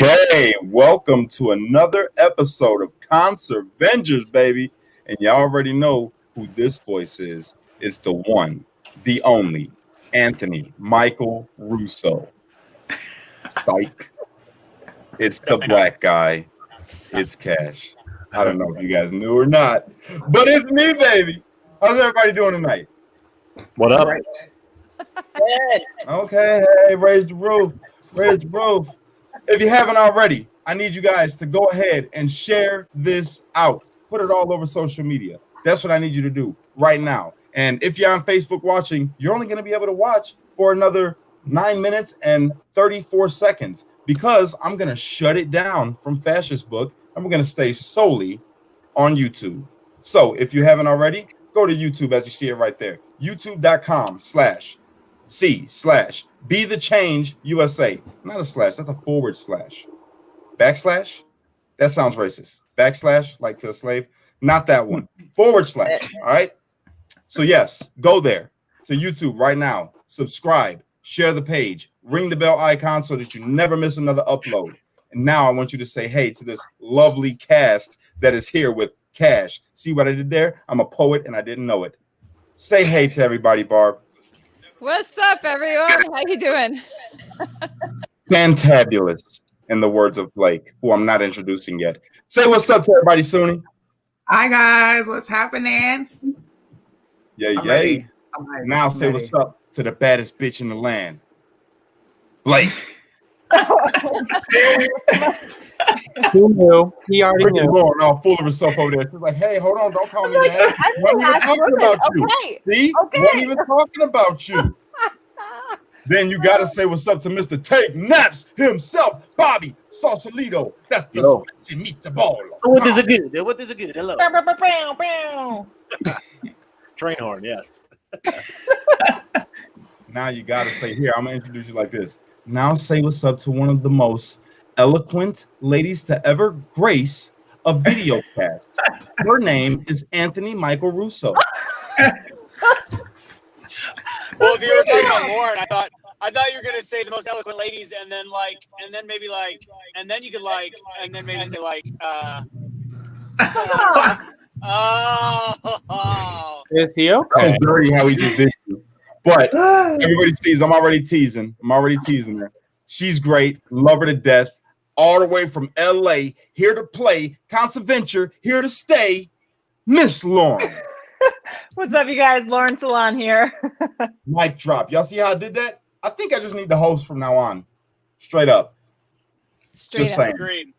Okay, welcome to another episode of ConserVengers, baby. And y'all already know who this voice is. It's the one, the only, Anthony Michael Russo. Psych. It's the black guy. It's Cash. I don't know if you guys knew or not, but it's me, baby. How's everybody doing tonight? What up? Good. Okay, hey, raise the roof. Raise the roof. If you haven't already, I need you guys to go ahead and share this out. Put it all over social media. That's what I need you to do right now. And if you're on Facebook watching, you're only going to be able to watch for another 9 minutes and 34 seconds because I'm going to shut it down from Fascist Book. I'm going to stay solely on YouTube. So if you haven't already, go to YouTube as you see it right there. YouTube.com/C/Be the Change USA. Not a slash, that's a forward slash. Backslash? That sounds racist. Backslash, like to a slave. Not that one. Forward slash. All right. So yes, go there to YouTube right now. Subscribe, share the page, ring the bell icon so that you never miss another upload. And now I want you to say hey to this lovely cast that is here with Cash. See what I did there? I'm a poet and I didn't know it. Say hey to everybody, Barb. What's up, everyone? How you doing? Fantabulous, in the words of Blake, who I'm not introducing yet. Say what's up to everybody, Soonie. Hi guys, what's happening? Yay, I'm yay. ready. Now say what's up to the baddest bitch in the land, Blake. Who knew? He already Freaking knew. going all full of herself over there. She's like, hey, hold on, don't call me that. I Wasn't even talking about you. Okay. See? Okay. Wasn't even talking about you. Then you gotta say what's up to Mr. Take Naps himself, Bobby Sausalito. That's the Yo. spicy meatball. What is it good? What is it good? Hello. Bow, bow, bow, bow, bow. Train horn, yes. Now you gotta say, here, I'm gonna introduce you like this. Now say what's up to one of the most eloquent ladies to ever grace a video cast. Her name is Anthony Michael Russo. Well, if you were talking about Lauren, I thought you were gonna say the most eloquent ladies, and then maybe and then you could and then maybe say oh. Is he That okay? was dirty how he just did you. But everybody sees, I'm already teasing her. She's great, love her to death, all the way from LA, here to play, ConserVengers, here to stay, Miss Lauren. What's up, you guys? Lauren Salaun here. Mic drop. Y'all see how I did that? I think I just need the host from now on. Straight up. Straight Just up. saying. Agreed.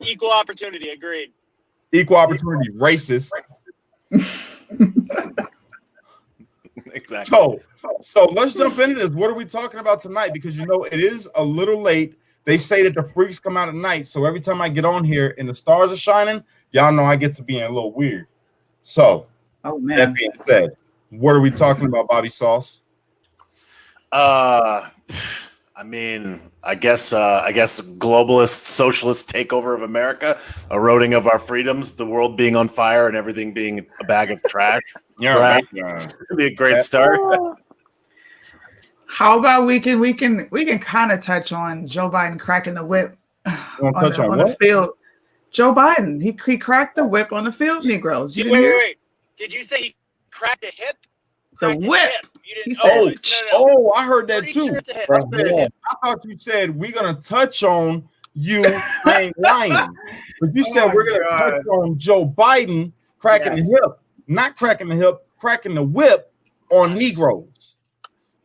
Equal opportunity. Agreed. Equal opportunity, racist. Exactly. So let's jump into this. What are we talking about tonight? Because you know it is a little late. They say that the freaks come out at night. So every time I get on here and the stars are shining, y'all know I get to being a little weird. So that being said, what are we talking about, Bobby Sauce? I mean, I guess globalist socialist takeover of America, eroding of our freedoms, the world being on fire and everything being a bag of trash. Yeah, Right. right. It'd be a great start. How about we can kind of touch on Joe Biden cracking the whip You wanna touch on the what? field. Joe Biden, he cracked the whip on the field, Negroes. You Wait, didn't hear? wait. Did you say he cracked a hip? The Cracked a whip. hip. You didn't. He said, Oh, I heard that Pretty too. sure it's a hip. Yeah. I thought you said we're gonna touch on you. I ain't lying, but you said Oh we're gonna God. touch on Joe Biden cracking Yes. the hip, not cracking the hip, cracking the whip on Negroes.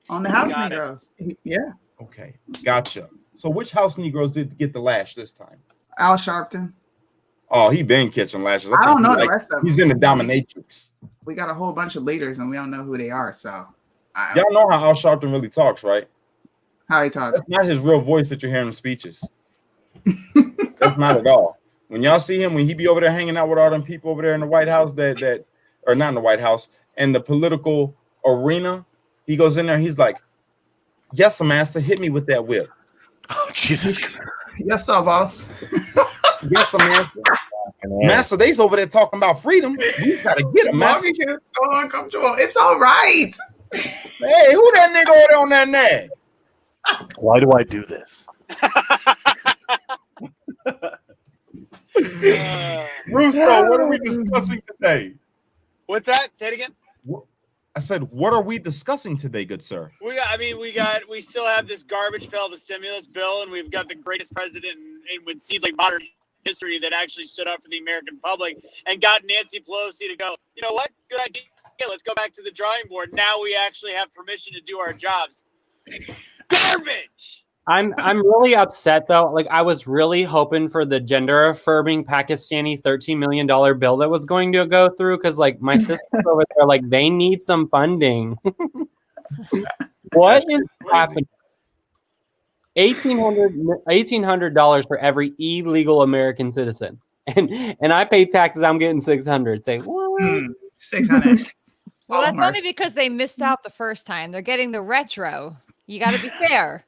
on the House Got it. Negroes. Yeah. Okay, gotcha. So which House Negroes did get the lash this time? Al Sharpton. Oh, he been catching lashes. I don't think know he the rest of them. He's in the dominatrix. We got a whole bunch of leaders and we don't know who they are. So Y'all know how Al Sharpton really talks, right? how he talks. That's not his real voice that you're hearing in speeches. That's not at all. When y'all see him, when he be over there hanging out with all them people over there in the White House, that or not in the White House, in the political arena, he goes in there and he's like, yes, master, hit me with that whip. Oh, Jesus Christ. Yes, sir, boss. Yes, master. Master, they's over there talking about freedom. We gotta get him, master. Bobby gets so uncomfortable. It's all right. Hey, who that nigga over there on that nag? Why do I do this? Russo, what are we discussing today? What's that? Say it again. I said, what are we discussing today, good sir? We still have this garbage pail of a stimulus bill, and we've got the greatest president in what seems like modern history that actually stood up for the American public and got Nancy Pelosi to go, you know what? Good idea. Let's go back to the drawing board. Now we actually have permission to do our jobs. Garbage. I'm really upset though. Like I was really hoping for the gender affirming Pakistani $13 million bill that was going to go through because like my sisters over there, like they need some funding. What is happening? $1,800 for every illegal American citizen, and I pay taxes. I'm getting $600. Say what? 600. Well, that's only because they missed out the first time. They're getting the retro. You got to be fair.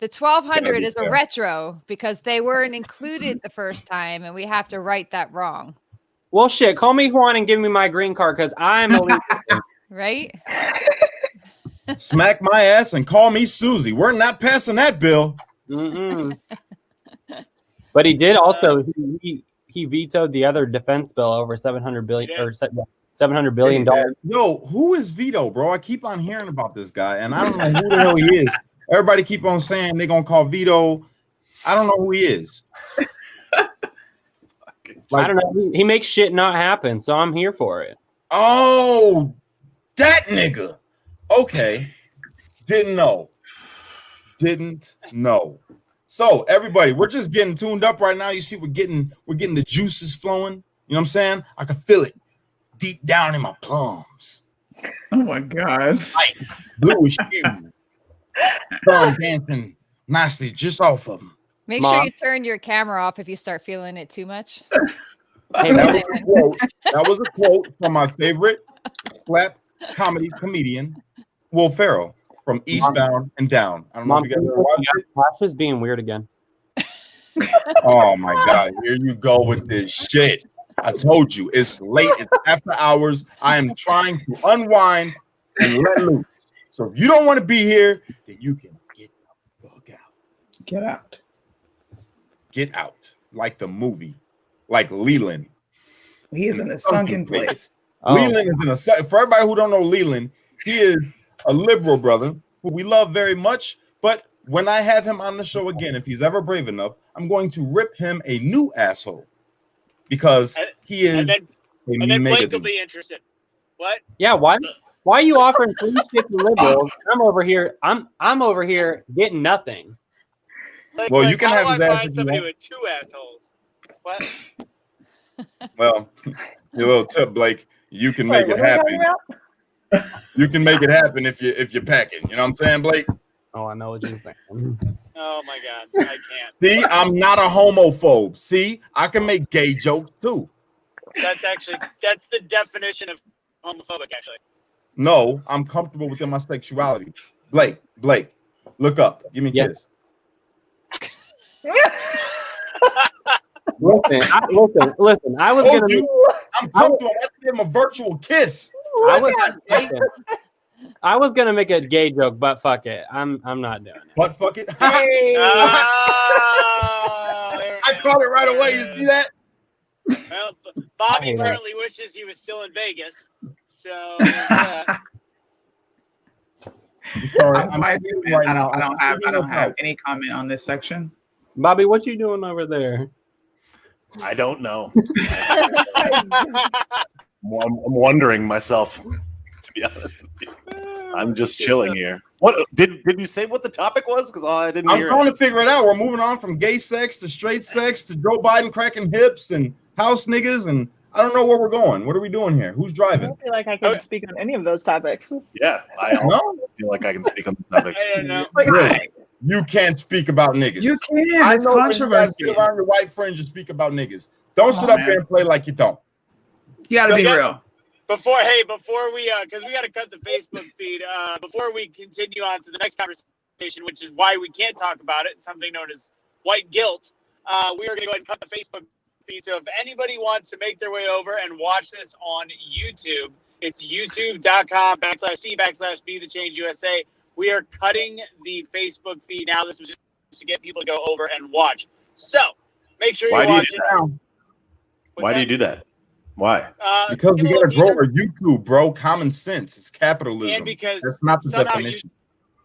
The 1,200 is a retro because they weren't included the first time, and we have to right that wrong. Well, shit. Call me Juan and give me my green card because I'm illegal. Right? Smack my ass and call me Susie. We're not passing that bill. But he did also. He vetoed the other defense bill over $700 billion or $700 billion. Yo, who is Vito, bro? I keep on hearing about this guy, and I don't know who the hell he is. Everybody keep on saying they're gonna call Vito. I don't know who he is. I don't know. He makes shit not happen, so I'm here for it. Oh, that nigga. Okay. Didn't know. So everybody, we're just getting tuned up right now. You see, we're getting the juices flowing. You know what I'm saying? I can feel it deep down in my plums. Oh my God. Like bluish hue. Sun dancing nicely just off of them. Make sure you turn your camera off if you start feeling it too much. Hey, that was a quote from my favorite slap comedy comedian, Will Ferrell, from Eastbound and Down. I don't know if you guys ever watched it. Kash is being weird again. Oh my God, here you go with this shit. I told you, it's late, it's after hours. I am trying to unwind and let loose. So if you don't want to be here, then you can get the fuck out. Get out. Get out. Like the movie. Like Leland. He is in a sunken place. Leland is in a, for everybody who don't know Leland, he is a liberal brother who we love very much. But when I have him on the show again, if he's ever brave enough, I'm going to rip him a new asshole because he is. And then Blake will be interested. What? Yeah, why are you offering free shit to liberals? I'm over here getting nothing. Like, well, you can have his ass find somebody with two assholes. What? Well, your little tip, Blake. You can make it happen. You can make it happen if you're packing. You know what I'm saying, Blake? Oh, I know what you're saying. Oh my God, I can't. See, I'm not a homophobe. See, I can make gay jokes too. That's the definition of homophobic, actually. No, I'm comfortable within my sexuality. Blake, look up. Give me a kiss. Listen. I was gonna. I'm comfortable. Let's give him a virtual kiss. I was gonna make a gay joke, but fuck it. I'm not doing it. But fuck it. Hey. I caught it right away. You see that? Well, Bobby currently wishes he was still in Vegas. So yeah. I don't have any comment on this section. Bobby, what you doing over there? I don't know. I'm wondering myself, to be honest with you. I'm just chilling here. What did you say what the topic was? Because I didn't hear it. I'm trying to figure it out. We're moving on from gay sex to straight sex to Joe Biden cracking hips and house niggas, and I don't know where we're going. What are we doing here? Who's driving? I don't feel like I can speak on any of those topics. Yeah, I also feel like I can speak on the topics. I don't know. Really? You can't speak about niggas. You can. I It's know when you guys controversy. get around your white friends, you speak about niggas. Don't sit up there and play like you don't. You gotta be real. Before we because we got to cut the Facebook feed. Before we continue on to the next conversation, which is why we can't talk about it, something known as white guilt. We are going to go ahead and cut the Facebook feed. So if anybody wants to make their way over and watch this on YouTube, it's youtube.com/C/Be the Change USA. We are cutting the Facebook feed now. This was just to get people to go over and watch. So make sure you watch it. Why do you do that? Why? Because we give a little gotta grow teaser. our YouTube, bro. Common sense. It's capitalism. And because that's not the somehow definition.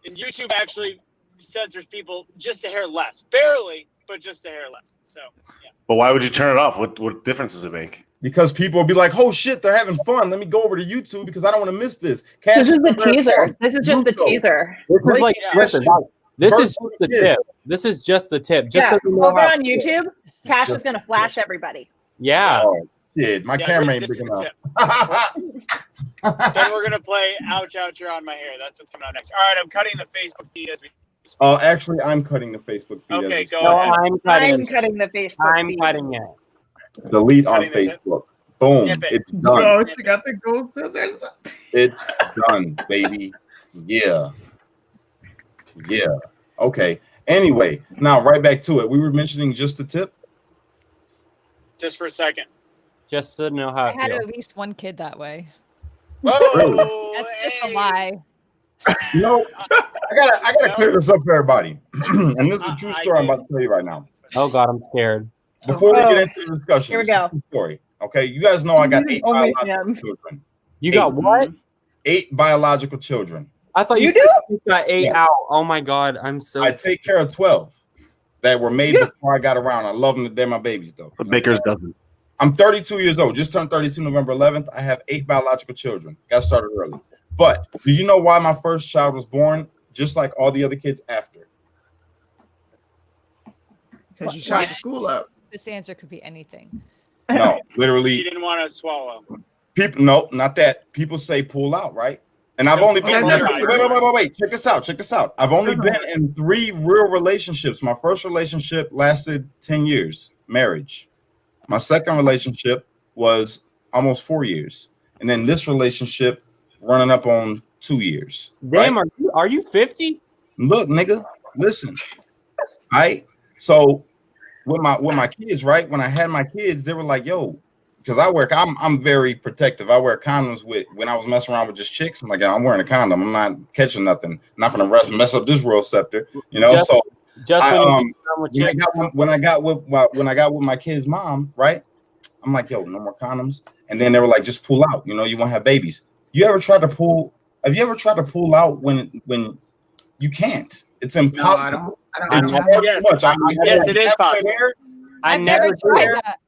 YouTube actually censors people just a hair less, barely, but just a hair less. So yeah. But why would you turn it off? What difference does it make? Because people will be like, "Oh shit, they're having fun. Let me go over to YouTube because I don't want to miss this." This is the teaser. This is just the teaser. This is like Yeah. listen, this is First just the kid. tip. This is just the tip. Just Yeah, so you know over how- on YouTube, Cash is gonna flash everybody. Yeah. Oh, shit, my Yeah, camera ain't this big is the enough. tip. Then we're gonna play "Ouch Ouch You're on My Hair." That's what's coming out next. All right, I'm cutting the Facebook feed as we. Oh, actually, I'm cutting the Facebook feed. Okay, as we go speak. No, ahead. I'm cutting. I'm cutting the Facebook I'm feed. cutting it. Delete on Cutting the tip. Facebook. Boom. Nip it. It's done. Oh, she got the gold scissors. It's done, baby. Yeah. Yeah. Okay. Anyway, now right back to it. We were mentioning just the tip. Just for a second. Just to know how I it had feels. at least one kid that way. Whoa, That's just a hey. lie. No, I gotta clear this up for everybody. And this is a true I story I'm do. about to tell you right now. Oh God, I'm scared. Before we Oh. get into the discussion, Here we it's a go. true story. Okay, you guys know I got 8 Oh my biological God. children. You got what? 8 biological children. I thought You you do? said you got 8 Yeah. out. Oh my God, I'm so. I take care of 12 that were made before I got around. I love them. They're my babies, though. But Baker's doesn't. I'm 32 years old. Just turned 32 November 11th. I have 8 biological children. Got started early. But do you know why my first child was born just like all the other kids after? Because you shot the school up. This answer could be anything. No, She literally. didn't want to swallow. People, no, not that. People say pull out, right? And I've only been. that's Wait. Check this out. Check this out. I've only been in 3 real relationships. My first relationship lasted 10 years, marriage. My second relationship was almost 4 years, and then this relationship running up on 2 years. Damn, right? are you 50? Look, nigga, listen. So with my kids, right? When I had my kids, they were like, "Yo," because I'm very protective. I wear condoms when I was messing around with just chicks. I'm like, I'm wearing a condom. I'm not catching nothing. Not gonna mess up this world scepter, you know. Just- So Just I, when you um, done with when I got chicks. with my kid's mom, right? I'm like, yo, no more condoms. And then they were like, just pull out. You know, you won't have babies. Have you ever tried to pull out when you can't? It's No, impossible. I don't It's know. hard Yes. too much. Yes, it is possible. I I've never tried did. that.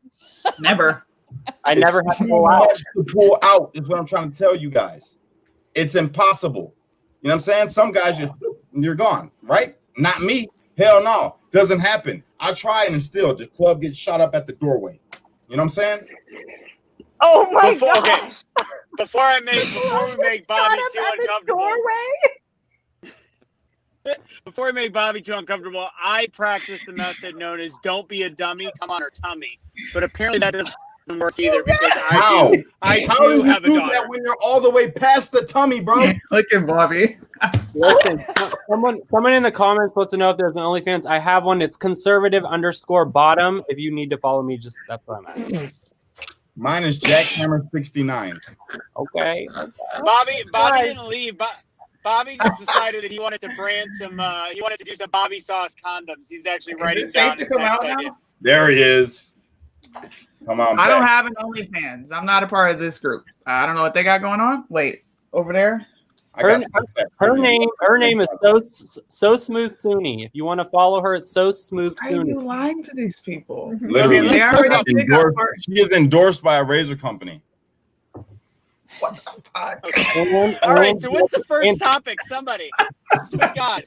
Never. I never had to Too pull out. much to pull out is what I'm trying to tell you guys. It's impossible. You know what I'm saying? Some guys you're gone, right? Not me. Hell no. Doesn't happen. I try and still the club gets shot up at the doorway. You know what I'm saying? Oh my Before- God. okay. Before we make Bobby too uncomfortable. Before we make Bobby too uncomfortable, I practice the method known as "Don't be a dummy, come on her tummy." But apparently that doesn't work either because How? I How do do you have a do daughter. that when you're all the way past the tummy, bro? Look at Bobby. Listen, someone in the comments wants to know if there's an OnlyFans. I have one. It's conservative_bottom. If you need to follow me, just that's what I'm at. Mine is Jackhammer69. Okay. Bobby Right. didn't leave. Bobby just decided that he wanted to brand some. He wanted to do some Bobby sauce condoms. He's actually Is writing it safe down to his come next out idea. now? There he is. Come on. I don't Jack. have an OnlyFans. I'm not a part of this group. I don't know what they got going on. Wait, over there? I got some back. Her name is so smooth Soonie. If you want to follow her, it's so smooth Why are you Soonie. lying to these people? Literally, Okay, They already let's pick up endorsed, our- she is endorsed by a razor company. What the fuck? All right. So what's the first topic? Somebody. Sweet God.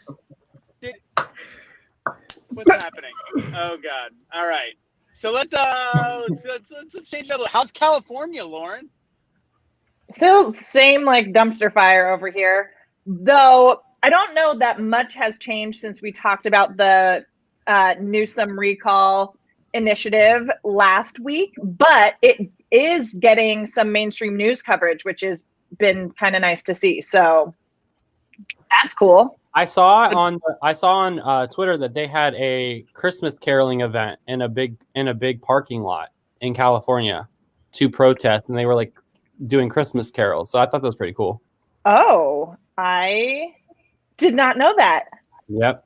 What's happening? Oh God. All right. So let's change it up. How's California, Lauren? Still same like dumpster fire over here. Though I don't know that much has changed since we talked about the Newsom recall initiative last week, but it is getting some mainstream news coverage, which has been kind of nice to see. So that's cool. I saw on Twitter that they had a Christmas caroling event in a big parking lot in California to protest, and they were like doing Christmas carols. So I thought that was pretty cool. Oh, I did not know that. Yep.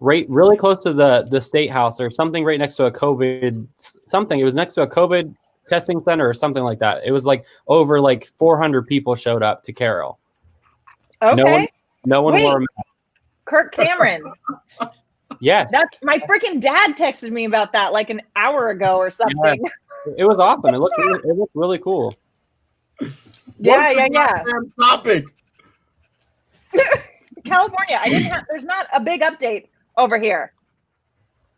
Right, really close to the state house or something, right next to a COVID something. It was next to a COVID testing center or something like that. It was like over like 400 people showed up to Carol. Okay. No one Wait. wore a mask. Kirk Cameron. Yes. That's my freaking dad texted me about that like an hour ago or something. It was awesome. It looked really cool. Yeah. Goddamn topic. California. There's not a big update over here.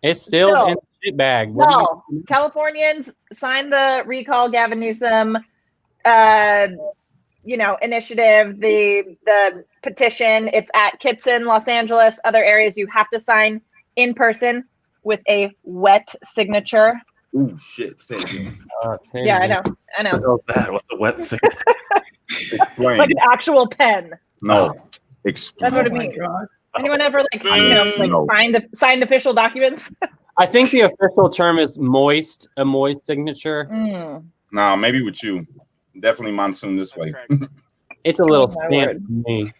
It's still No. in the shit bag. What do No. Californians signed the recall Gavin Newsom initiative, the petition. It's at Kitson, Los Angeles, other areas. You have to sign in person with a wet signature. Ooh, shit. Say it again. Yeah, I know. What was that? What's a wet signature? Explain. Like an actual pen. No. Explain. That's what it Oh my means. God. Anyone ever No. signed official documents? I think the official term is moist, a moist signature. Nah, maybe with you. Definitely monsoon this way. It's a little Oh, my stamp word. for me.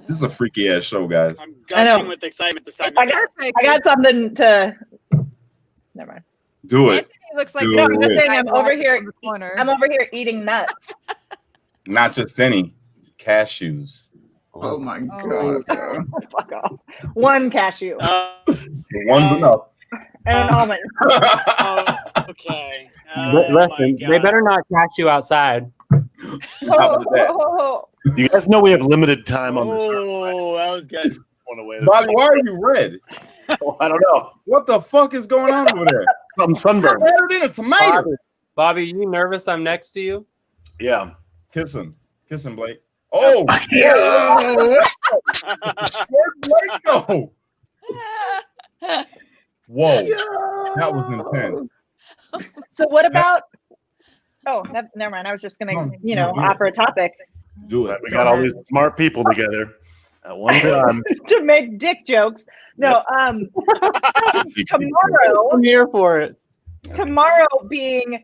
This is a freaky ass show, guys. I'm I know. gushing with excitement to sign I that. got, Perfect. I got something to. Never mind. Do it. Anthony looks like Do No, I'm just it. saying I'm over here. in the corner. I'm over here eating nuts. Not just any cashews. Oh my Oh God. Fuck off. One cashew One enough. and an almond. Okay. Listen, they better not catch you outside. How about that? You guys know we have limited time on this. Oh, that was good. One away. Bobby, why are you red? I don't know. What the fuck is going on over there? Some sunburn. Better than a tomato. Bobby, you nervous I'm next to you? Yeah. Kiss him. Kiss him, Blake. Oh, Yeah. where'd Blake go? Whoa, that was intense. So what about? Oh, never mind. I was just gonna, No, offer a topic Do it. We got all these smart people together at one time. to make dick jokes. No, tomorrow. I'm here for it. Tomorrow being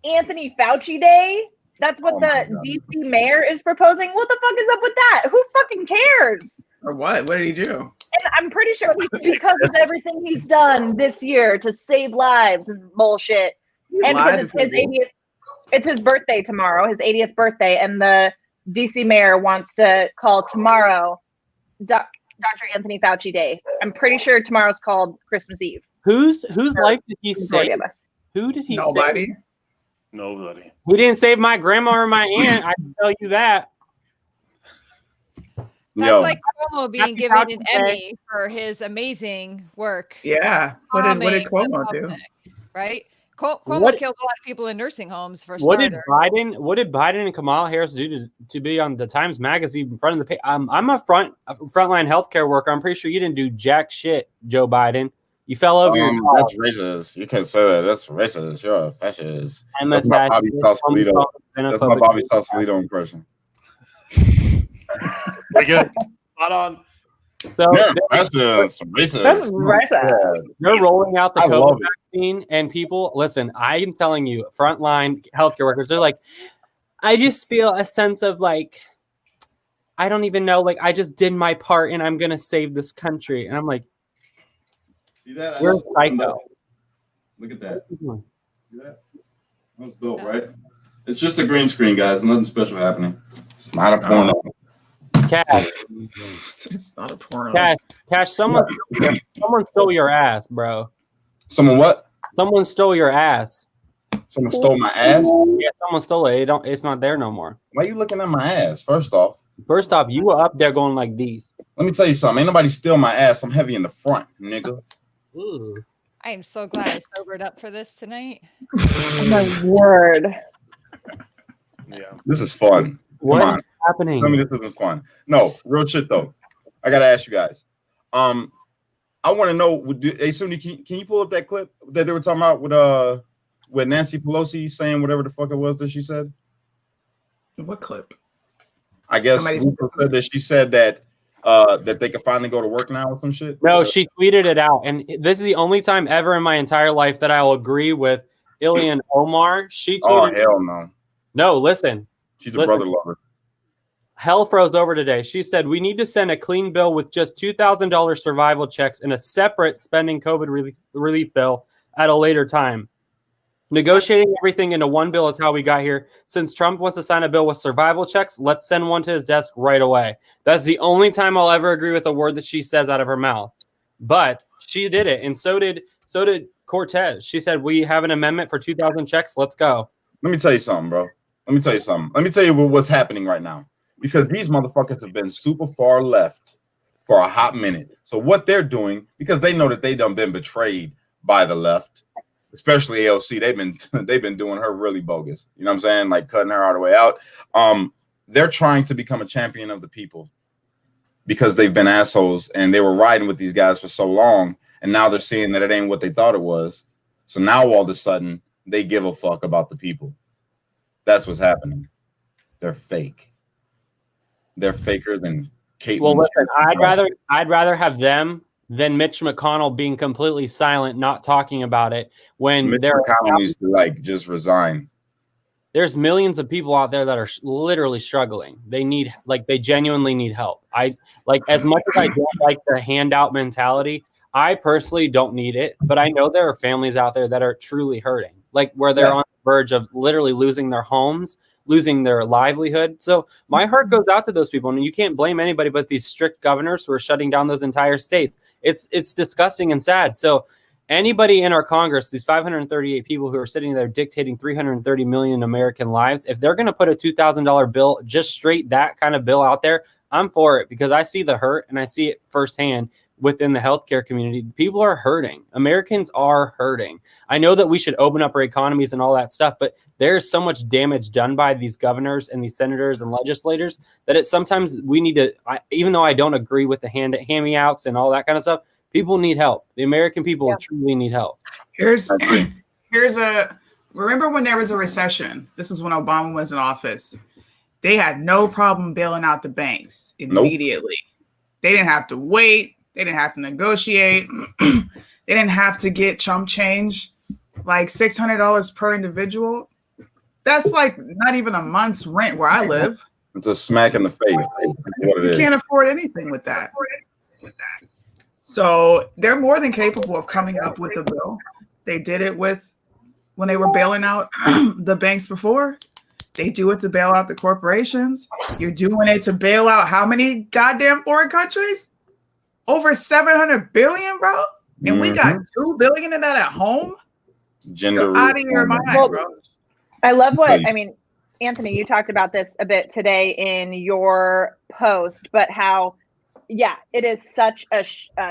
Anthony Fauci Day. That's what Oh the my God. DC mayor is proposing. What the fuck is up with that? Who fucking cares? Or what? What did he do? And I'm pretty sure it's because of everything he's done this year to save lives and bullshit. And because it's his 80th, it's his birthday tomorrow, his 80th birthday, and the DC mayor wants to call tomorrow Dr. Anthony Fauci Day. I'm pretty sure tomorrow's called Christmas Eve. Whose life did he Majority save? of us. Who did he save? Nobody. Nobody. He didn't save my grandma or my aunt. I can tell you that. That's Yo, like Cuomo being Happy given an Father's Day. Emmy for his amazing work. Yeah. What did calming the Cuomo do? public, Right? Cuomo What- killed a lot of people in nursing homes for What did starters. Biden and Kamala Harris do to be on the Times Magazine in front of the page? I'm a frontline healthcare worker. I'm pretty sure you didn't do jack shit, Joe Biden. You fell over your that's racist. You can't say that. That's racist. You're a fascist. I'm a That's my Bobby fascist, Sausalito. That's my xenophobic. Bobby Sausalito impression. Very good. Spot on. So Yeah, that's just racist. That's racist. they're rolling out the I love COVID it. vaccine, and people listen. I am telling you, frontline healthcare workers, they're like, I just feel a sense of like, I don't even know, like I just did my part, and I'm gonna save this country. And I'm like, See that? you're psycho. Look at that. See that? That was dope, right? It's just a green screen, guys. Nothing special happening. It's not a porno. Cash, It's not a porno. Cash. Someone stole your ass, bro. Someone what? Someone stole your ass. Someone stole my ass? Yeah, someone stole it. It's not there no more. Why are you looking at my ass? First off, First off, you were up there going like these. let me tell you something. Ain't nobody steal my ass. I'm heavy in the front, nigga. Ooh. I am so glad I sobered up for this tonight. Oh my word. Yeah. This is fun. What Come is on. happening? Tell me this isn't fun. No, real shit though. I gotta ask you guys. I want to know. Hey, Soonie, can you pull up that clip that they were talking about with Nancy Pelosi saying whatever the fuck it was that she said? What clip? I guess Somebody Russo said that she said that that they could finally go to work now or some shit. No, she tweeted it out, and this is the only time ever in my entire life that I will agree with Ilian Omar. She Oh tweeted, hell no. "No, listen, She's a Listen. brother lover. hell froze over today." She said, "We need to send a clean bill with just $2,000 survival checks and a separate spending COVID relief bill at a later time." Negotiating everything into one bill is how we got here. Since Trump wants to sign a bill with survival checks, let's send one to his desk right away. That's the only time I'll ever agree with a word that she says out of her mouth. But she did it, and so did Cortez. She said, we have an amendment for 2,000 checks. Let's go. Let me tell you something, bro. Let me tell you something. Let me tell you what's happening right now. Because these motherfuckers have been super far left for a hot minute. So what they're doing, because they know that they done been betrayed by the left, especially AOC, they've been doing her really bogus. You know what I'm saying? Like cutting her all the way out. They're trying to become a champion of the people because they've been assholes and they were riding with these guys for so long. And now they're seeing that it ain't what they thought it was. So now all of a sudden they give a fuck about the people. That's what's happening. They're fake. They're faker than Kate. Well, listen, I'd rather have them than Mitch McConnell being completely silent, not talking about it when Mitch McConnell needs to like just resign. There's millions of people out there that are literally struggling. They genuinely need help. As much as I don't like the handout mentality, I personally don't need it, but I know there are families out there that are truly hurting, like where they're on the verge of literally losing their homes, losing their livelihood. So my heart goes out to those people, and you can't blame anybody but these strict governors who are shutting down those entire states. It's disgusting and sad. So anybody in our Congress, these 538 people who are sitting there dictating 330 million American lives, if they're going to put a $2,000 bill, just straight that kind of bill out there, I'm for it, because I see the hurt and I see it firsthand within the healthcare community. People are hurting. Americans are hurting. I know that we should open up our economies and all that stuff, but there's so much damage done by these governors and these senators and legislators that it's sometimes we need to, even though I don't agree with the hand-me-outs and all that kind of stuff, people need help. The American people truly need help. Remember when there was a recession? This is when Obama was in office. They had no problem bailing out the banks immediately. Nope. They didn't have to wait. They didn't have to negotiate. They didn't have to get chump change, like $600 per individual. That's like not even a month's rent where I live. It's a smack in the face. You can't afford anything with that. So they're more than capable of coming up with a bill. They did it when they were bailing out the banks before. They do it to bail out the corporations. You're doing it to bail out how many goddamn foreign countries? Over 700 billion, bro. And we got 2 billion of that at home. You're out of your mind, bro. I love Anthony, you talked about this a bit today in your post, but how, it is such a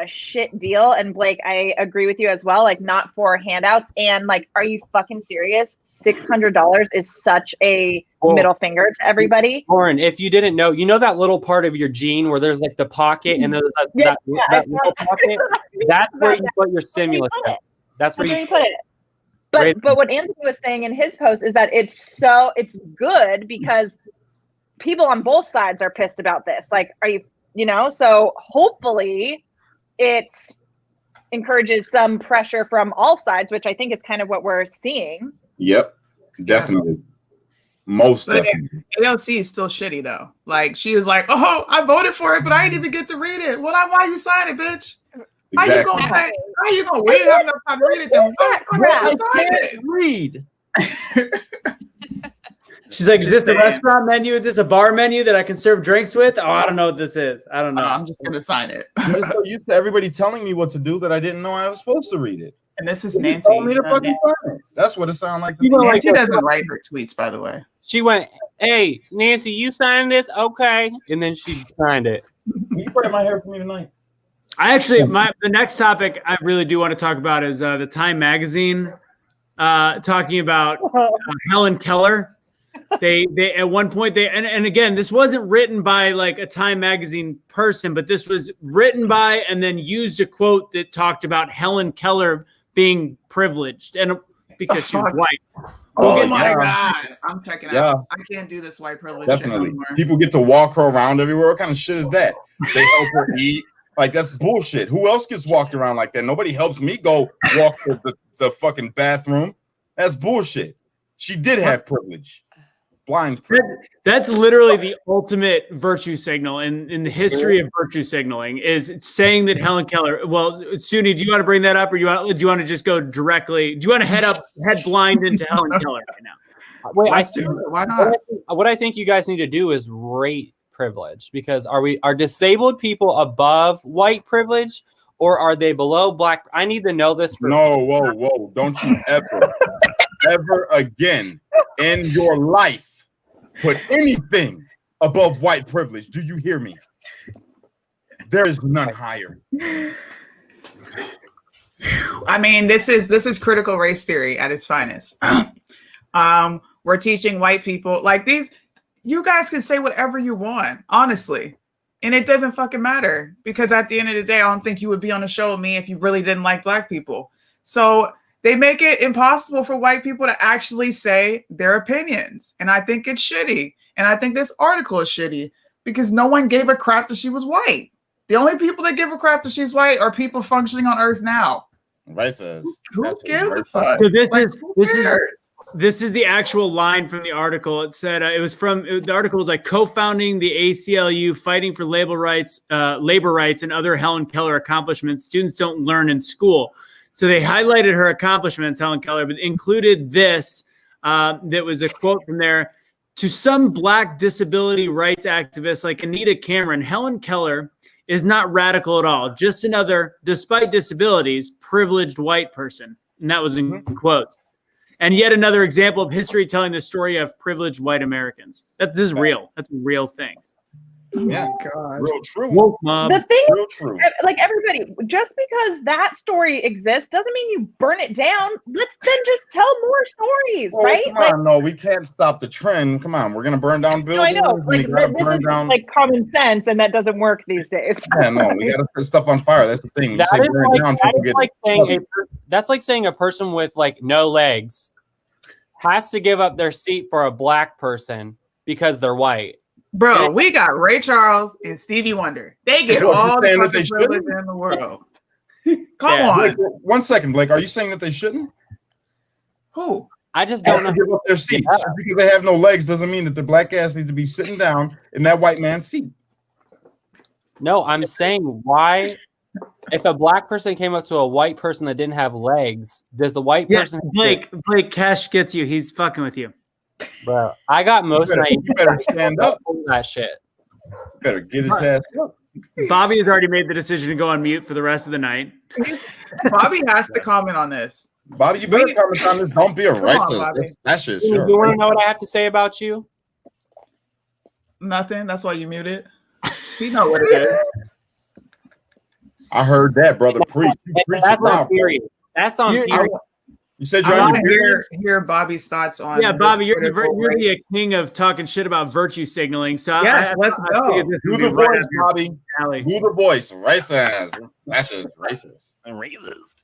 shit deal. And Blake, I agree with you as well. Like, not for handouts. And like, are you fucking serious? $600 is such a middle finger to everybody. Lauren, if you didn't know, you know that little part of your jean where there's like the pocket and there's that little pocket? That's where you put your stimulus. That's where you put it. But what Anthony was saying in his post is that it's good because people on both sides are pissed about this. Like, so hopefully it encourages some pressure from all sides, which I think is kind of what we're seeing. Yep, definitely. Most definitely. AOC is still shitty though. Like, she was like, "Oh, I voted for it, but I didn't even get to read it." Well, why you sign it, bitch? How you gonna say? How you gonna wait? Have no time to read it. Then I can't read. She's like, "Is this a restaurant menu? Is this a bar menu that I can serve drinks with?" Oh, I don't know what this is. I don't know. I'm just gonna sign it. I'm so used to everybody telling me what to do that I didn't know I was supposed to read it. And this is Nancy. Told me to fucking sign it. That's what it sounds like. Nancy doesn't write her tweets, by the way. She went, "Hey, Nancy, you signed this? Okay." And then she signed it. Can you braid my hair for me tonight? I actually, the next topic I really do want to talk about is the Time magazine talking about Helen Keller. They at one point and again, this wasn't written by like a Time magazine person, but this was written by and then used a quote that talked about Helen Keller being privileged and because she was white. Oh my God. I'm checking out. I can't do this white privilege shit anymore. People get to walk her around everywhere. What kind of shit is that? They help her eat. Like, that's bullshit. Who else gets walked around like that? Nobody helps me go walk to the fucking bathroom. That's bullshit. She did have privilege. Blind. That's literally the ultimate virtue signal in the history of virtue signaling, is saying that Helen Keller. Well, Soonie, do you want to bring that up, or do you want to just go directly? Do you want to head blind into Helen Keller right now? Wait, Let's do it. Why not? what I think you guys need to do is rate privilege, because are disabled people above white privilege, or are they below black? I need to know this. No, whoa. Don't you ever again in your life put anything above white privilege. Do you hear me? There is none higher. I mean, this is critical race theory at its finest. We're teaching white people like these. You guys can say whatever you want, honestly. And it doesn't fucking matter, because at the end of the day, I don't think you would be on a show with me if you really didn't like black people. So they make it impossible for white people to actually say their opinions. And I think it's shitty. And I think this article is shitty because no one gave a crap that she was white. The only people that give a crap that she's white are people functioning on Earth now. Racist. Who gives a fuck? So this is the actual line from the article. It said the article was like co-founding the ACLU, fighting for labor rights, and other Helen Keller accomplishments students don't learn in school. So they highlighted her accomplishments, Helen Keller, but included this that was a quote from there. To some Black disability rights activists like Anita Cameron, Helen Keller is not radical at all. Just another, despite disabilities, privileged white person. And that was in quotes. And yet another example of history telling the story of privileged white Americans. This is real. That's a real thing. Yeah, God. real true. The thing, Real true. like everybody, just because that story exists doesn't mean you burn it down. Let's then just tell more stories, right? Come on, no, we can't stop the trend. Come on, we're gonna burn down buildings. No, I know. We Like, gotta this burn is down. like common sense, and that doesn't work these days. Yeah, no, we gotta set stuff on fire. That's the thing. You That say is burn it like, down, that people is get like saying that's like saying a person with like no legs has to give up their seat for a black person because they're white. Bro, we got Ray Charles and Stevie Wonder. They get What, all you the saying that fucking they privilege shouldn't? in the world. Come Yeah. on. Blake, 1 second, Blake. Are you saying that they shouldn't? Who? I just Don't don't know. give up their seats. Just because they have no legs doesn't mean that the black ass needs to be sitting down in that white man's seat. No, I'm saying why, if a black person came up to a white person that didn't have legs, does the white person? Blake, Cash gets you. He's fucking with you. Bro, I got most You better stand up. that shit. You better get his ass up. Bobby has already made the decision to go on mute for the rest of the night. Bobby has to comment on this. Bobby, you better comment on this. Don't be a Come on, racist. Bobby. That shit's Do sure. you want to know what I have to say about you? Nothing. That's why you muted. He know what it is. I heard that, brother. Preach. You preach it That's now, on period. That's on You- period. You said I you're on want your to period. hear Bobby's thoughts on. Yeah, this Bobby, you're critical the race. king of talking shit about virtue signaling. So Yes, let's go. figured this Do would the be right voice, up your Bobby. alley. Do the voice. Racist. That shit's racist. I'm racist.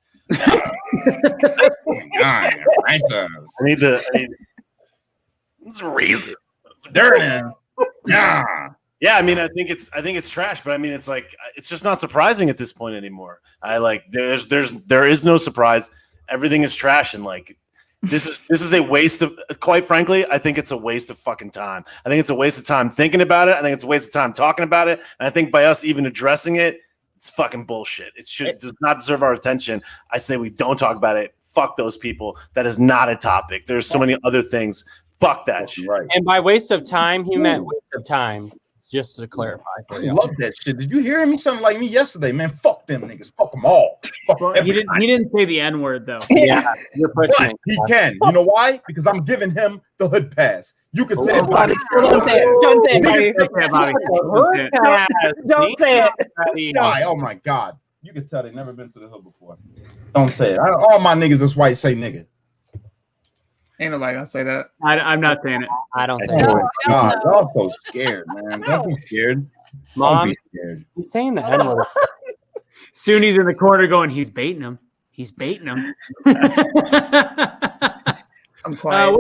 God, racist. I need it's racist. Dirty. Yeah. Yeah, I mean, I think it's trash, but I mean, it's like it's just not surprising at this point anymore. There is no surprise. Everything is trash, and like this is a waste of. Quite frankly, I think it's a waste of fucking time. I think it's a waste of time thinking about it. I think it's a waste of time talking about it, and I think by us even addressing it, it's fucking bullshit. Does not deserve our attention. I say we don't talk about it. Fuck those people. That is not a topic. There's so many other things. Fuck that shit. Right. And by waste of time, he meant waste of times. Just to clarify. I love that shit. Did you hear me? Something like me yesterday, man. Fuck them niggas. Fuck them all. Fuck Well, he didn't say the N word though. Yeah, you're pushing But it. he can. You know why? Because I'm giving him the hood pass. You could say it, Bobby. Don't say it. Don't say it, Bobby. Okay, Bobby. Don't say it. Why? Oh my God. You can tell they never been to the hood before. Don't say it. All my niggas that's white say nigga. Ain't nobody gonna say that. I'm not saying it. I don't say Oh that. my God. Y'all so scared, man. Don't be scared. Mom, Don't be scared. he's saying the N word. Sooney's in the corner going, he's baiting him. He's baiting him. I'm quiet.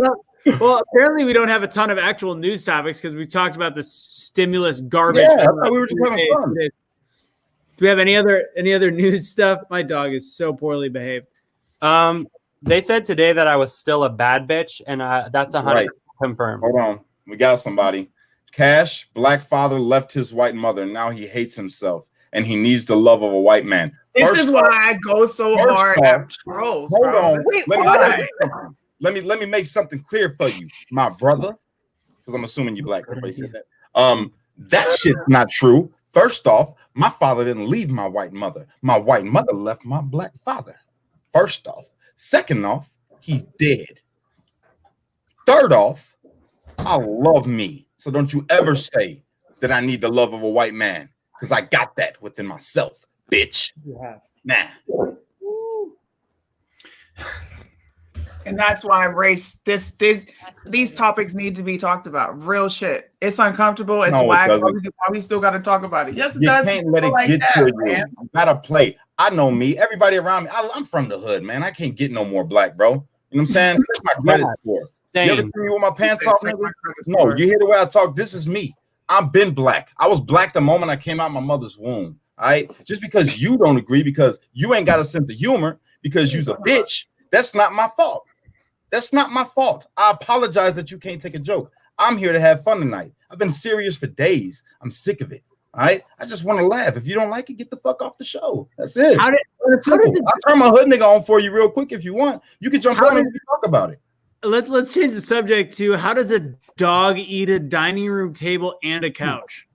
Well, apparently we don't have a ton of actual news topics because we talked about the stimulus garbage. Yeah, I thought we were just having fun. Do we have any other news stuff? My dog is so poorly behaved. They said today that I was still a bad bitch, and that's 100% right. confirmed. Hold on. We got somebody. Cash, black father left his white mother. Now he hates himself and he needs the love of a white man. This is why I go so hard at trolls. Hold bro. on. This is Let why. me make something clear for you, my brother. Because I'm assuming you black. Everybody said that. That shit's not true. First off, my father didn't leave my white mother. My white mother left my black father. First off. Second off, he's dead. Third off, I love me. So don't you ever say that I need the love of a white man, because I got that within myself, bitch. Nah. And that's why these topics need to be talked about. Real shit. It's uncomfortable. It's why we still got to talk about it. Yes, it does. You can't let it get to you. You gotta play. I know me. Everybody around me. I'm from the hood, man. I can't get no more black, bro. You know what I'm saying? That's my credit score. You ever see me with my pants off, nigga? No, you hear the way I talk? This is me. I've been black. I was black the moment I came out my mother's womb. All right. Just because you don't agree, because you ain't got a sense of humor, because you's a bitch, that's not my fault. That's not my fault. I apologize that you can't take a joke. I'm here to have fun tonight. I've been serious for days. I'm sick of it. All right. I just want to laugh. If you don't like it, get the fuck off the show. That's it. I'll turn my hood nigga on for you real quick if you want. You can jump on and talk about it. Let's change the subject to how does a dog eat a dining room table and a couch?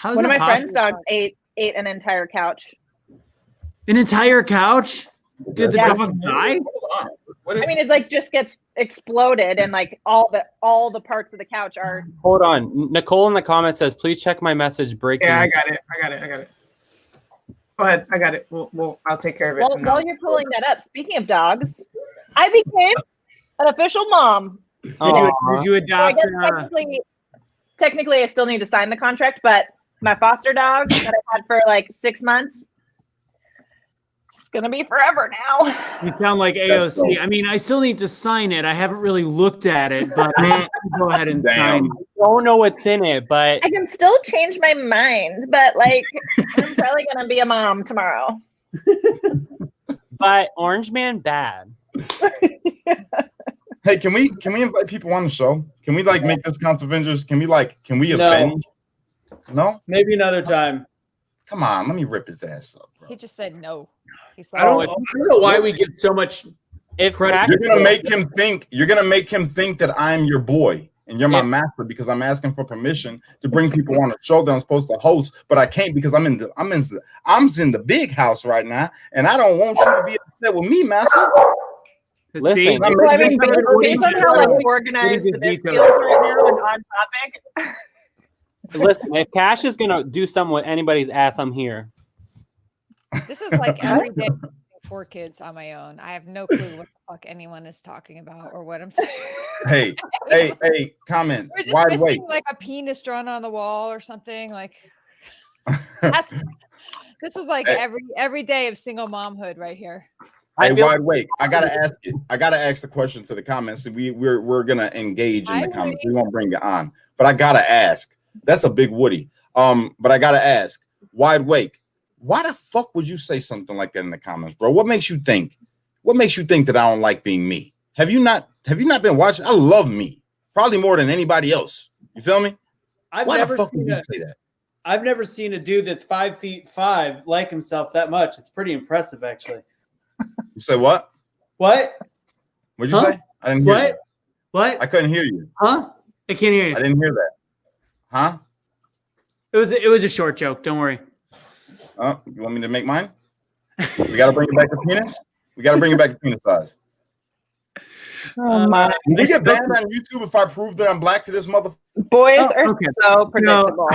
One of my friend's dogs ate an entire couch. An entire couch? Did the dog die? I mean, it like just gets exploded, and like all the parts of the couch are. Hold on, Nicole in the comments says, "Please check my message." Breaking. Yeah, I got it. Go ahead, I got it. I'll take care of it. Well, while you're pulling that up, speaking of dogs, I became an official mom. Did you adopt? So I guess technically, I still need to sign the contract, but my foster dog that I had for like 6 months. It's gonna be forever now. You sound like AOC. I mean, I still need to sign it. I haven't really looked at it, but go ahead and sign. I don't know what's in it, but I can still change my mind. But like, I'm probably gonna be a mom tomorrow. But Orange Man bad. Hey, can we invite people on the show? Can we like make this ConserVengers? Can we avenge? No, maybe another time. Come on, let me rip his ass up, bro. He just said no. He's I don't know why we get so much credit. You're gonna make him think. You're gonna make him think that I'm your boy and you're my master because I'm asking for permission to bring people on the show that I'm supposed to host, but I can't because I'm in the big house right now, and I don't want you to be upset with me, master. Listen, I mean, based on how like organized this feels right now and on topic. Listen, if Cash is gonna do something with anybody's ass, I'm here. This is like every day. 4 kids on my own. I have no clue what the fuck anyone is talking about or what I'm saying. Hey, comments. We're just missing like a penis drawn on the wall or something. Like this is like every day of single momhood right here. Hey, Wide Wake, I gotta ask the question to the comments. We're gonna engage in the comments. We won't bring you on, but I gotta ask. That's a big Woody. But I gotta ask, Wide Wake, why the fuck would you say something like that in the comments, bro? What makes you think that I don't like being me? Have you not been watching? I love me, probably more than anybody else. You feel me? I've never seen a dude that's 5'5" like himself that much. It's pretty impressive, actually. You say what? What? What'd you say? I didn't hear you. What? I couldn't hear you. Huh? I can't hear you. I didn't hear that. Huh? It was a short joke. Don't worry. You want me to make mine? We got to bring it back to penis. We got to bring it back to penis size. Oh my! Did you get banned on YouTube if I prove that I'm black to this mother? Boys are so predictable.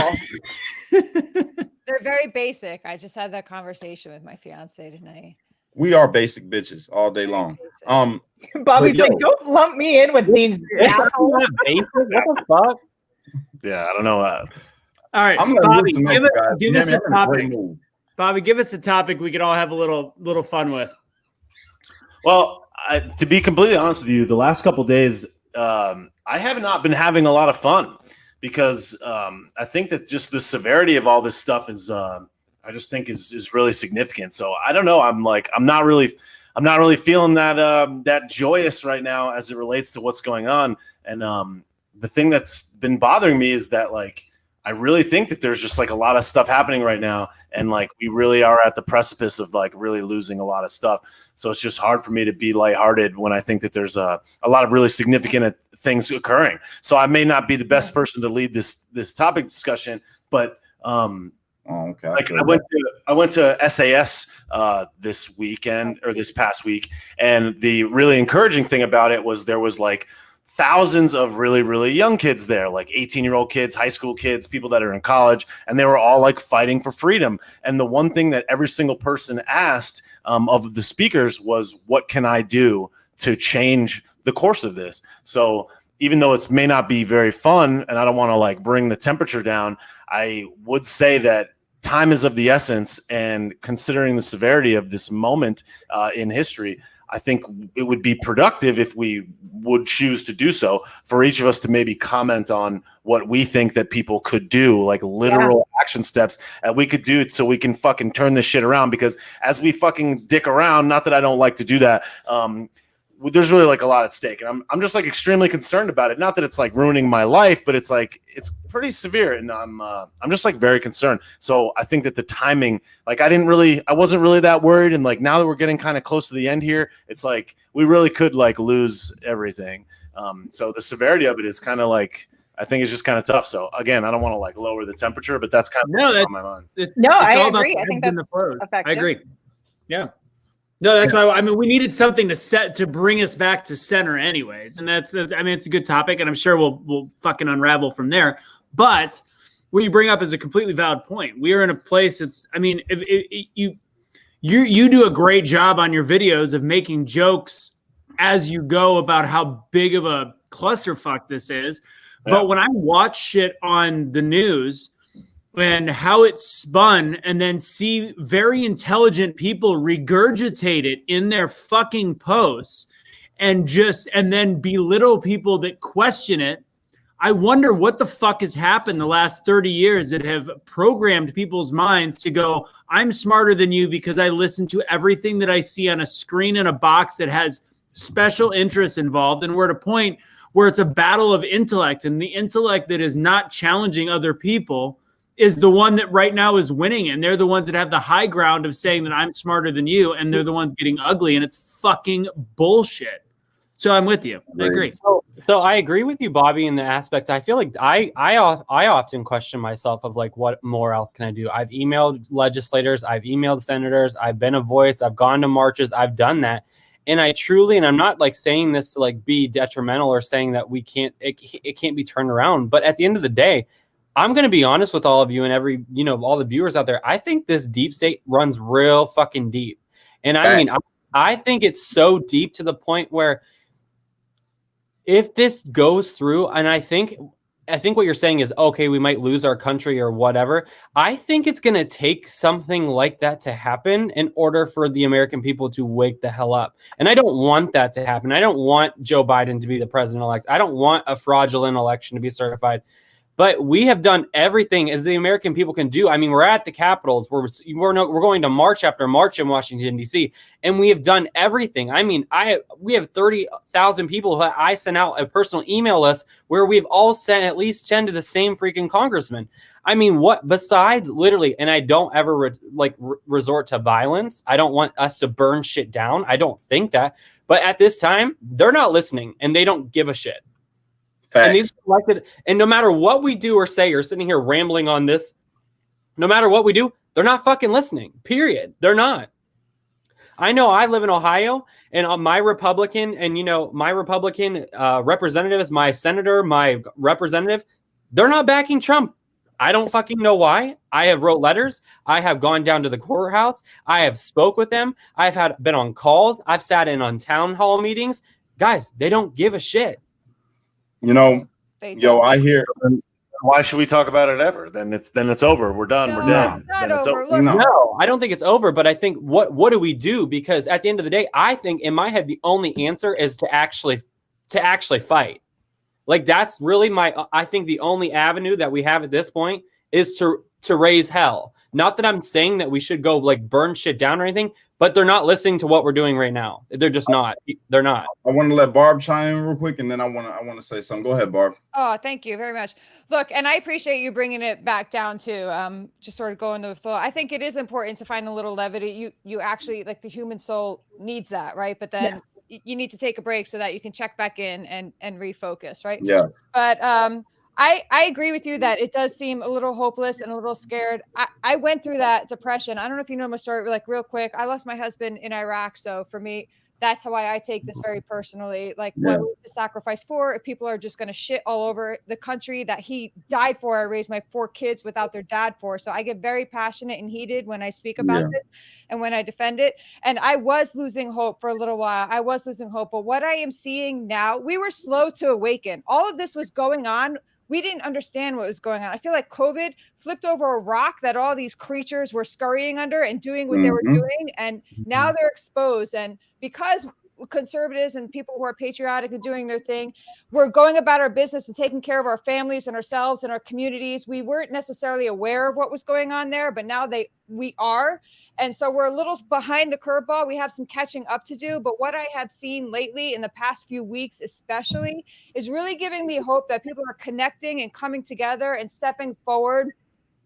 They're very basic. I just had that conversation with my fiance tonight. We are basic bitches all day long. Bobby's like, don't lump me in with these assholes. What the fuck? Yeah, I don't know. All right, Bobby, give us a topic. Bobby, give us a topic we could all have a little fun with. Well, to be completely honest with you, the last couple of days, I have not been having a lot of fun because I think that just the severity of all this stuff is, I just think is really significant. So I don't know. I'm not really feeling that joyous right now as it relates to what's going on. And the thing that's been bothering me is that like I really think that there's just like a lot of stuff happening right now, and like we really are at the precipice of like really losing a lot of stuff. So it's just hard for me to be lighthearted when I think that there's a lot of really significant things occurring. So I may not be the best person to lead this topic discussion, but okay. like I went to SAS this weekend or this past week, and the really encouraging thing about it was there was like thousands of really, really young kids there, like 18-year-old kids, high school kids, people that are in college, and they were all like fighting for freedom. And the one thing that every single person asked of the speakers was, what can I do to change the course of this? So even though it may not be very fun, and I don't want to like bring the temperature down, I would say that time is of the essence, and considering the severity of this moment in history, I think it would be productive if we would choose to do so for each of us to maybe comment on what we think that people could do, like literal action steps that we could do so we can fucking turn this shit around. Because as we fucking dick around, not that I don't like to do that, there's really like a lot at stake, and I'm just like extremely concerned about it. Not that it's like ruining my life, but it's like it's pretty severe, and I'm just like very concerned. So I think that the timing, like I wasn't really that worried, and like now that we're getting kind of close to the end here, it's like we really could like lose everything. So the severity of it is kind of like, I think it's just kind of tough. So again, I don't want to like lower the temperature, but that's kind of what's on my mind. I agree. I think that's effective. I agree. Yeah. No, that's why. I mean, we needed something to bring us back to center, anyways, and that's. I mean, it's a good topic, and I'm sure we'll fucking unravel from there. But what you bring up is a completely valid point. We are in a place that's. I mean, if you do a great job on your videos of making jokes as you go about how big of a clusterfuck this is, but when I watch shit on the news and how it's spun, and then see very intelligent people regurgitate it in their fucking posts and then belittle people that question it, I wonder what the fuck has happened the last 30 years that have programmed people's minds to go, I'm smarter than you because I listen to everything that I see on a screen in a box that has special interests involved. And we're at a point where it's a battle of intellect, and the intellect that is not challenging other people is the one that right now is winning, and they're the ones that have the high ground of saying that I'm smarter than you, and they're the ones getting ugly, and it's fucking bullshit. So I'm with you. I agree. So I agree with you, Bobby, in the aspect. I feel like I often question myself of like, what more else can I do? I've emailed legislators, I've emailed senators, I've been a voice, I've gone to marches, I've done that. And I truly, and I'm not like saying this to like be detrimental or saying that it can't be turned around. But at the end of the day, I'm going to be honest with all of you and all the viewers out there. I think this deep state runs real fucking deep. And I mean, I think it's so deep to the point where if this goes through, and I think what you're saying is, okay, we might lose our country or whatever. I think it's going to take something like that to happen in order for the American people to wake the hell up. And I don't want that to happen. I don't want Joe Biden to be the president-elect. I don't want a fraudulent election to be certified. But we have done everything as the American people can do. I mean, we're at the Capitals. We're going to march after march in Washington, D.C., and we have done everything. I mean, we have 30,000 people who I sent out a personal email list where we've all sent at least 10 to the same freaking congressman. I mean, what besides literally, and I don't ever resort to violence. I don't want us to burn shit down. I don't think that. But at this time, they're not listening, and they don't give a shit. And these elected, and no matter what we do or say, or sitting here rambling on this, no matter what we do, they're not fucking listening. Period. They're not. I know I live in Ohio, and my Republican, representatives, my senator, my representative, they're not backing Trump. I don't fucking know why. I have wrote letters. I have gone down to the courthouse. I have spoke with them. I've been on calls. I've sat in on town hall meetings. Guys, they don't give a shit. I hear. Why should we talk about it ever? Then it's over. We're done. We're done. Then it's over. No, I don't think it's over. But I think what do we do? Because at the end of the day, I think in my head the only answer is to actually fight. Like that's really I think the only avenue that we have at this point is to raise hell. Not that I'm saying that we should go like burn shit down or anything, but they're not listening to what we're doing right now. They're just not. They're not. I want to let Barb chime in real quick, and then I want to say something. Go ahead, Barb. Oh, thank you very much. Look, and I appreciate you bringing it back down to just sort of going to the flow. I think it is important to find a little levity. You actually, like, the human soul needs that, right? But then you need to take a break so that you can check back in and refocus, right? Yeah. But I agree with you that it does seem a little hopeless and a little scared. I went through that depression. I don't know if you know my story, like, real quick. I lost my husband in Iraq. So for me, that's why I take this very personally. Like, what was the sacrifice for? If people are just going to shit all over the country that he died for, I raised my 4 kids without their dad for. So I get very passionate and heated when I speak about this and when I defend it. And I was losing hope for a little while. I was losing hope. But what I am seeing now, we were slow to awaken. All of this was going on. We didn't understand what was going on. I feel like COVID flipped over a rock that all these creatures were scurrying under and doing what they were doing. And now they're exposed. And because conservatives and people who are patriotic and doing their thing, we're going about our business and taking care of our families and ourselves and our communities. We weren't necessarily aware of what was going on there, but now we are. And so we're a little behind the curveball. We have some catching up to do. But what I have seen lately in the past few weeks, especially, is really giving me hope that people are connecting and coming together and stepping forward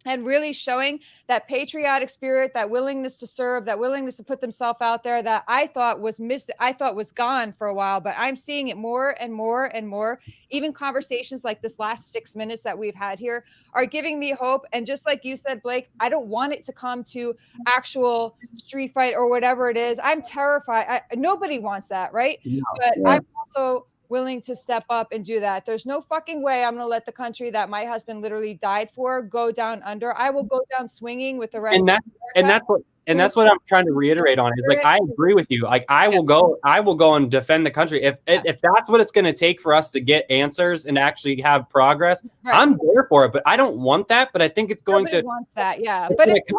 and really showing that patriotic spirit, that willingness to serve, that willingness to put themselves out there that I thought was was gone for a while, but I'm seeing it more and more and more. Even conversations like this last 6 minutes that we've had here are giving me hope. And just like you said, Blake, I don't want it to come to actual street fight or whatever it is. I'm terrified. Nobody wants that, right? But I'm also willing to step up and do that. There's no fucking way I'm going to let the country that my husband literally died for go down under. I will go down swinging with the rest. And that's what I'm trying to reiterate on is, like, I agree with you. Like, I will go and defend the country. If that's what it's going to take for us to get answers and actually have progress, I'm there for it. But I don't want that. But I think it's going Nobody wants that. Yeah. But it's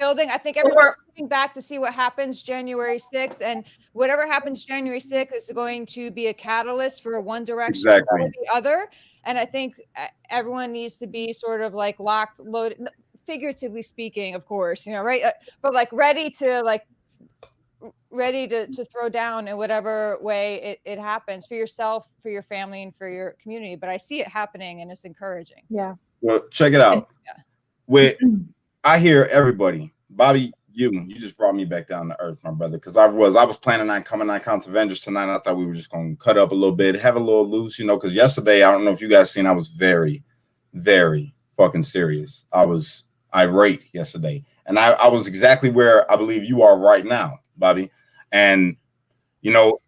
building. I think everyone's looking back to see what happens January 6th, and whatever happens January 6th is going to be a catalyst for one direction or the other. And I think everyone needs to be sort of like locked, loaded, figuratively speaking, of course, you know, right? But like ready to throw down in whatever way it happens for yourself, for your family, and for your community. But I see it happening, and it's encouraging. Yeah. Well, check it out. I hear everybody. Bobby, you just brought me back down to earth, my brother, because I was planning on coming on ConserVengers tonight. I thought we were just going to cut up a little bit, have a little loose, you know, because yesterday, I don't know if you guys seen, I was very, very fucking serious. I was irate yesterday, and I was exactly where I believe you are right now, Bobby. And, you know,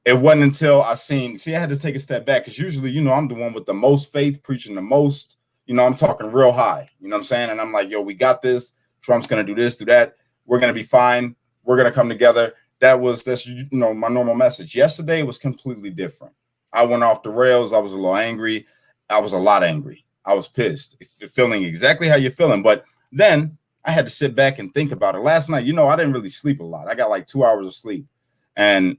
it wasn't until I had to take a step back, because usually, you know, I'm the one with the most faith, preaching the most. You know, I'm talking real high, you know what I'm saying? And I'm like, yo, we got this. Trump's going to do this, do that. We're going to be fine. We're going to come together. That's, you know, my normal message. Yesterday was completely different. I went off the rails. I was a little angry. I was a lot angry. I was pissed, feeling exactly how you're feeling. But then I had to sit back and think about it. Last night, you know, I didn't really sleep a lot. I got like 2 hours of sleep. And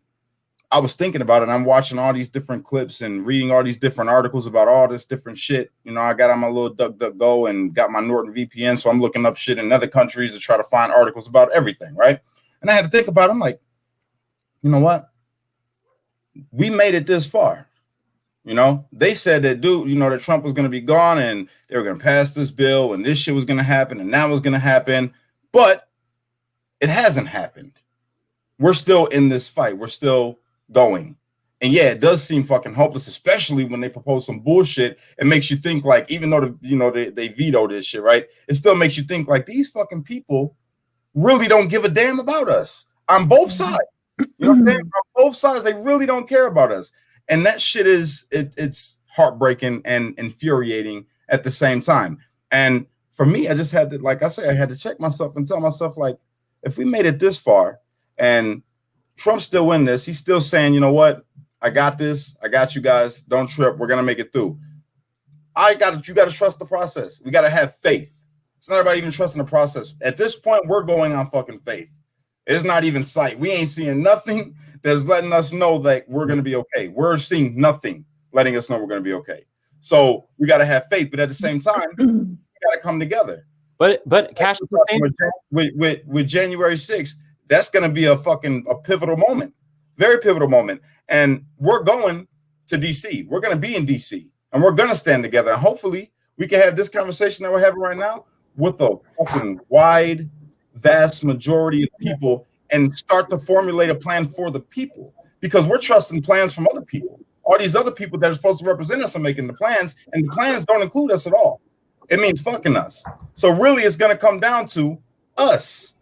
I was thinking about it. I'm watching all these different clips and reading all these different articles about all this different shit. You know, I got on my little DuckDuckGo and got my Norton VPN. So I'm looking up shit in other countries to try to find articles about everything, right? And I had to think about it. I'm like, you know what? We made it this far. You know, they said that, you know, that Trump was going to be gone and they were going to pass this bill and this shit was going to happen and that was going to happen. But it hasn't happened. We're still in this fight. We're still going. And yeah, it does seem fucking hopeless, especially when they propose some bullshit. It makes you think, like, even though they veto this shit, right? It still makes you think like these fucking people really don't give a damn about us on both sides. You know what I'm saying? On both sides, they really don't care about us. And that shit it's heartbreaking and infuriating at the same time. And for me, I just had to, like I say, I had to check myself and tell myself, like, if we made it this far and Trump's still in this, he's still saying, you know what? I got this. I got you guys. Don't trip. We're going to make it through. You got to trust the process. We got to have faith. It's not about even trusting the process. At this point, we're going on fucking faith. It's not even sight. We ain't seeing nothing that's letting us know that we're going to be okay. We're seeing nothing letting us know we're going to be okay. So we got to have faith. But at the same time, we got to come together. But Cash, with January 6th, that's going to be a pivotal moment, very pivotal moment. And we're going to DC. We're going to be in DC, and we're going to stand together. And hopefully we can have this conversation that we're having right now with a fucking wide, vast majority of people and start to formulate a plan for the people, because we're trusting plans from other people. All these other people that are supposed to represent us are making the plans, and the plans don't include us at all. It means fucking us. So really it's going to come down to us.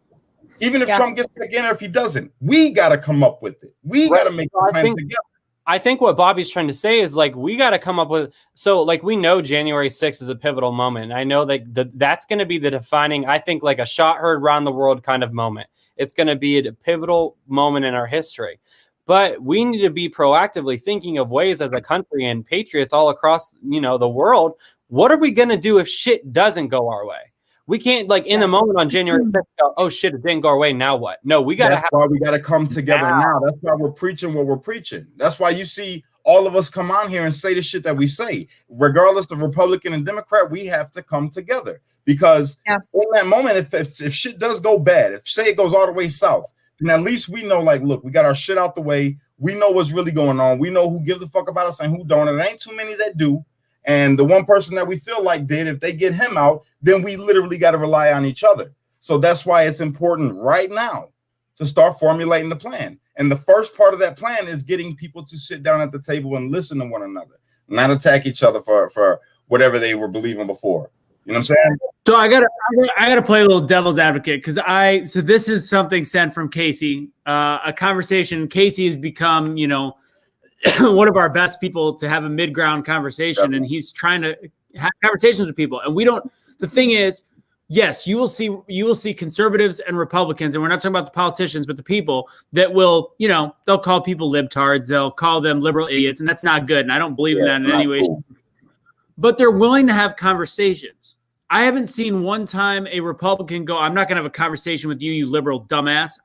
Even if Trump gets back in or if he doesn't, we got to come up with it. We got to make the plans together. I think what Bobby's trying to say is like, we got to come up with, so like we know January 6th is a pivotal moment. I know that that's going to be the defining, I think like a shot heard around the world kind of moment. It's going to be a pivotal moment in our history. But we need to be proactively thinking of ways as a country and patriots all across, the world. What are we going to do if shit doesn't go our way? We can't like in the moment on January 6th go, oh shit, it didn't go our way. Now what? No, we got to. That's why we got to come together now. That's why we're preaching what we're preaching. That's why you see all of us come on here and say the shit that we say, regardless of Republican and Democrat. We have to come together because in that moment, if shit does go bad, if say it goes all the way south, then at least we know, like, look, we got our shit out the way. We know what's really going on. We know who gives a fuck about us and who don't. And it ain't too many that do. And the one person that we feel like did, if they get him out, then we literally got to rely on each other. So that's why it's important right now to start formulating the plan. And the first part of that plan is getting people to sit down at the table and listen to one another, not attack each other for whatever they were believing before. You know what I'm saying? So I gotta play a little devil's advocate because so this is something sent from Casey, a conversation. Casey has become, one of our best people to have a mid-ground conversation, and he's trying to have conversations with people. And the thing is, yes, you will see conservatives and Republicans, and we're not talking about the politicians, but the people that will, they'll call people libtards, they'll call them liberal idiots, and that's not good. And I don't believe in that in any way. Cool. But they're willing to have conversations. I haven't seen one time a Republican go, I'm not going to have a conversation with you, you liberal dumbass.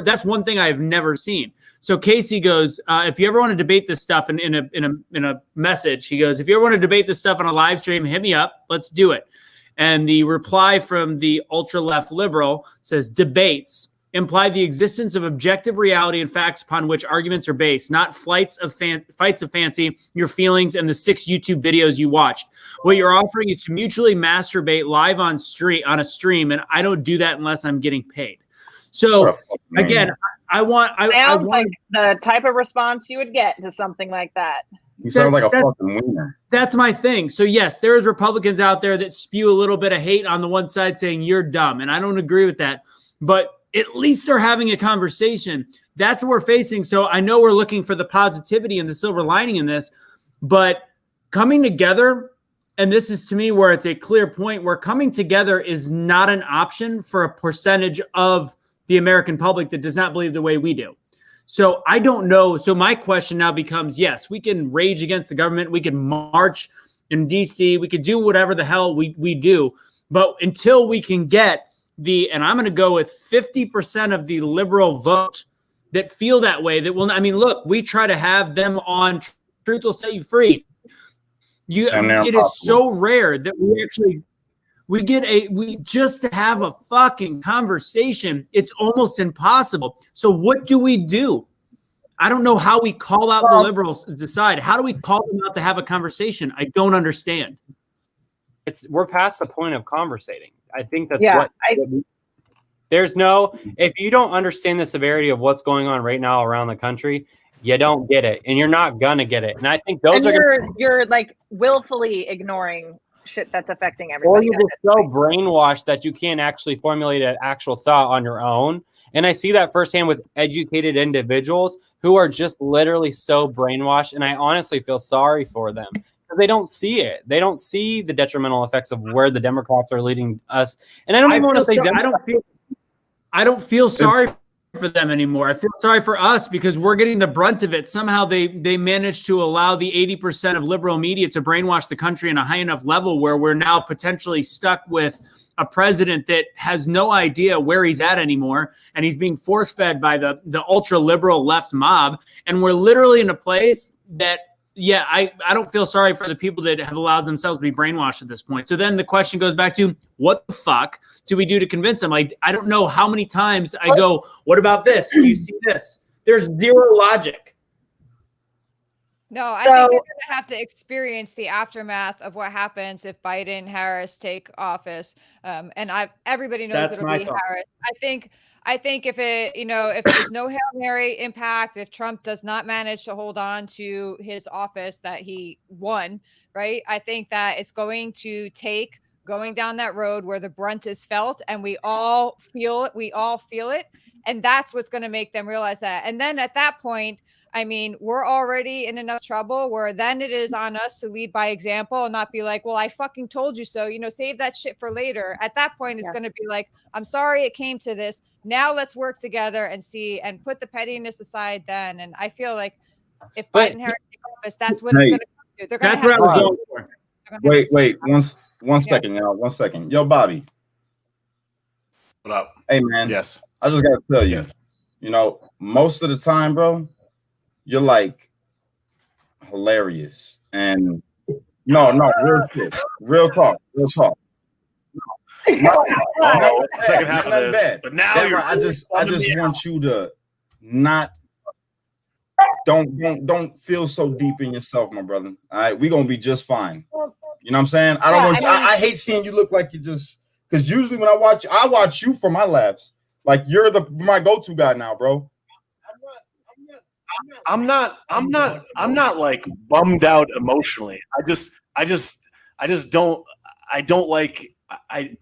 That's one thing I've never seen. So Casey goes, if you ever want to debate this stuff in a message, he goes, if you ever want to debate this stuff on a live stream, hit me up. Let's do it. And the reply from the ultra left liberal says, debates imply the existence of objective reality and facts upon which arguments are based, not fights of fancy, your feelings, and the 6 YouTube videos you watched. What you're offering is to mutually masturbate live on a stream, and I don't do that unless I'm getting paid. So again, I want like the type of response you would get to something like that. You sound like a fucking winner. That's my thing. So yes, there's Republicans out there that spew a little bit of hate on the one side saying you're dumb, and I don't agree with that. But at least they're having a conversation. That's what we're facing. So I know we're looking for the positivity and the silver lining in this, but coming together, and this is to me where it's a clear point, where coming together is not an option for a percentage of the American public that does not believe the way we do. So I don't know. So my question now becomes, yes, we can rage against the government. We can march in DC. We could do whatever the hell we do. But until we can get and I'm going to go with 50% of the liberal vote that feel that way, that will, look, we try to have them on Truth Will Set You Free. It is so rare that we just to have a fucking conversation. It's almost impossible. So what do we do? I don't know how we call out the liberals decide. How do we call them out to have a conversation? I don't understand. We're past the point of conversating. I think that's if you don't understand the severity of what's going on right now around the country, you don't get it, and you're not gonna get it. And I think you're like willfully ignoring shit that's affecting everybody. Or you're just so brainwashed that you can't actually formulate an actual thought on your own. And I see that firsthand with educated individuals who are just literally so brainwashed, and I honestly feel sorry for them. They don't see it. They don't see the detrimental effects of where the Democrats are leading us. And I don't even want to say I don't feel sorry for them anymore. I feel sorry for us because we're getting the brunt of it. Somehow they managed to allow the 80% of liberal media to brainwash the country in a high enough level where we're now potentially stuck with a president that has no idea where he's at anymore, and he's being force-fed by the ultra liberal left mob. And we're literally in a place that yeah, I don't feel sorry for the people that have allowed themselves to be brainwashed at this point. So then the question goes back to, what the fuck do we do to convince them? Like, I don't know how many times I go, what about this? Do you see this? There's zero logic. No, I think they're going to have to experience the aftermath of what happens if Biden, Harris take office. And everybody knows it'll be Harris. I think if it, if there's no Hail Mary impact, if Trump does not manage to hold on to his office that he won, right? I think that it's going to take going down that road where the brunt is felt and we all feel it. We all feel it. And that's what's going to make them realize that. And then at that point, I mean, we're already in enough trouble where then it is on us to lead by example and not be like, well, I fucking told you so, save that shit for later. At that point, it's going to be like, I'm sorry it came to this. Now let's work together and see and put the pettiness aside then. And I feel like if Biden Harris take office, that's what it's going to come to. They're going to have to wait, one second, y'all. 1 second. Yo, Bobby. What up? Hey, man. Yes. I just got to tell you, most of the time, bro, you're like hilarious. And no, real shit. Real talk. The second half of this. Bad. But now I just want you to not don't feel so deep in yourself, my brother. All right, we're gonna be just fine. You know what I'm saying? I hate seeing you look like you just, because usually when I watch you for my laughs. Like you're my go-to guy now, bro. I'm not like bummed out emotionally. I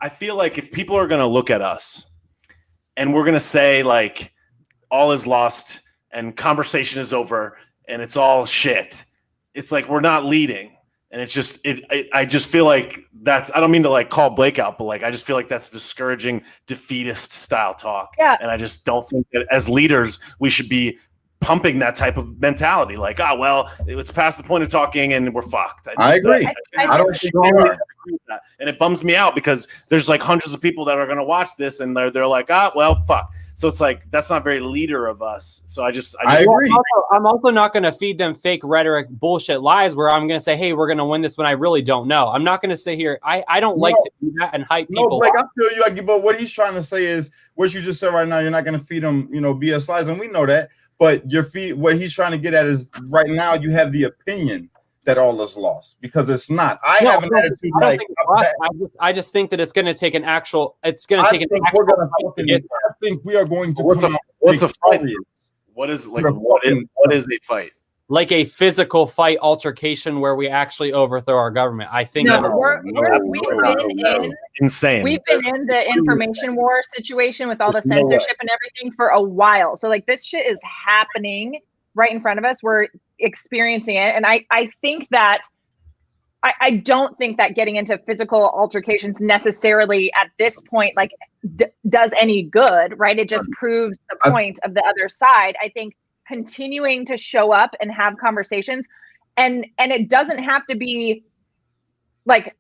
feel like if people are going to look at us and we're going to say like all is lost and conversation is over and it's all shit, it's like we're not leading. And it's just I just feel like that's, I don't mean to like call Blake out, but like I just feel like that's discouraging defeatist style talk. Yeah. And I just don't think that as leaders we should be pumping that type of mentality, like, well, it's past the point of talking and we're fucked. I agree. I don't think they really agree with that. And it bums me out because there's like hundreds of people that are going to watch this and they're like, well, fuck. So it's like, that's not very leader of us. So I agree. I'm also not going to feed them fake rhetoric, bullshit lies where I'm going to say, hey, we're going to win this when I really don't know. I'm not going to sit here. I don't like to do that and hype people. No, Blake, I feel you. But what he's trying to say is what you just said right now, you're not going to feed them, BS lies. And we know that. But what he's trying to get at is right now you have the opinion that all is lost because it's not. I have an attitude like I just think that it's going to take an actual. It's going to take an actual. I think we are going to. What's a fight? What is a fight? Like a physical fight altercation where we actually overthrow our government. I think insane. We've been in the information war situation with all the censorship and everything for a while. So like this shit is happening right in front of us. We're experiencing it. And I think that I don't think that getting into physical altercations necessarily at this point like does any good, right? It just proves the point of the other side. I think continuing to show up and have conversations and it doesn't have to be like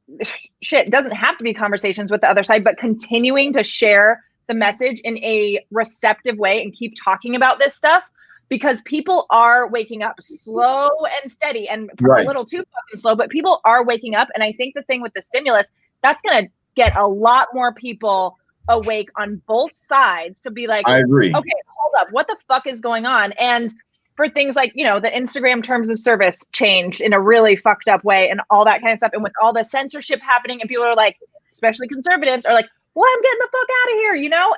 shit, doesn't have to be conversations with the other side, but continuing to share the message in a receptive way and keep talking about this stuff because people are waking up slow and steady and a little too fucking slow, but people are waking up. And I think the thing with the stimulus, that's going to get a lot more people awake on both sides to be like, I agree. Okay, hold up. What the fuck is going on? And for things like, the Instagram terms of service changed in a really fucked up way and all that kind of stuff. And with all the censorship happening and people are like, especially conservatives are like, well, I'm getting the fuck out of here,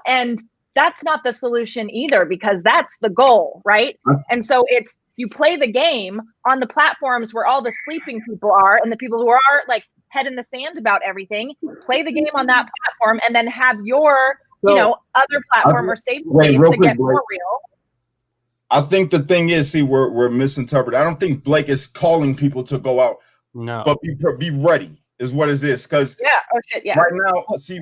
and that's not the solution either because that's the goal, right? And so it's, you play the game on the platforms where all the sleeping people are and the people who are like head in the sand about everything, play the game on that platform and then have your, other platform or safe space to get more real. I think the thing is, we're misinterpreted. I don't think Blake is calling people to go out. No. But be ready is what it is. Because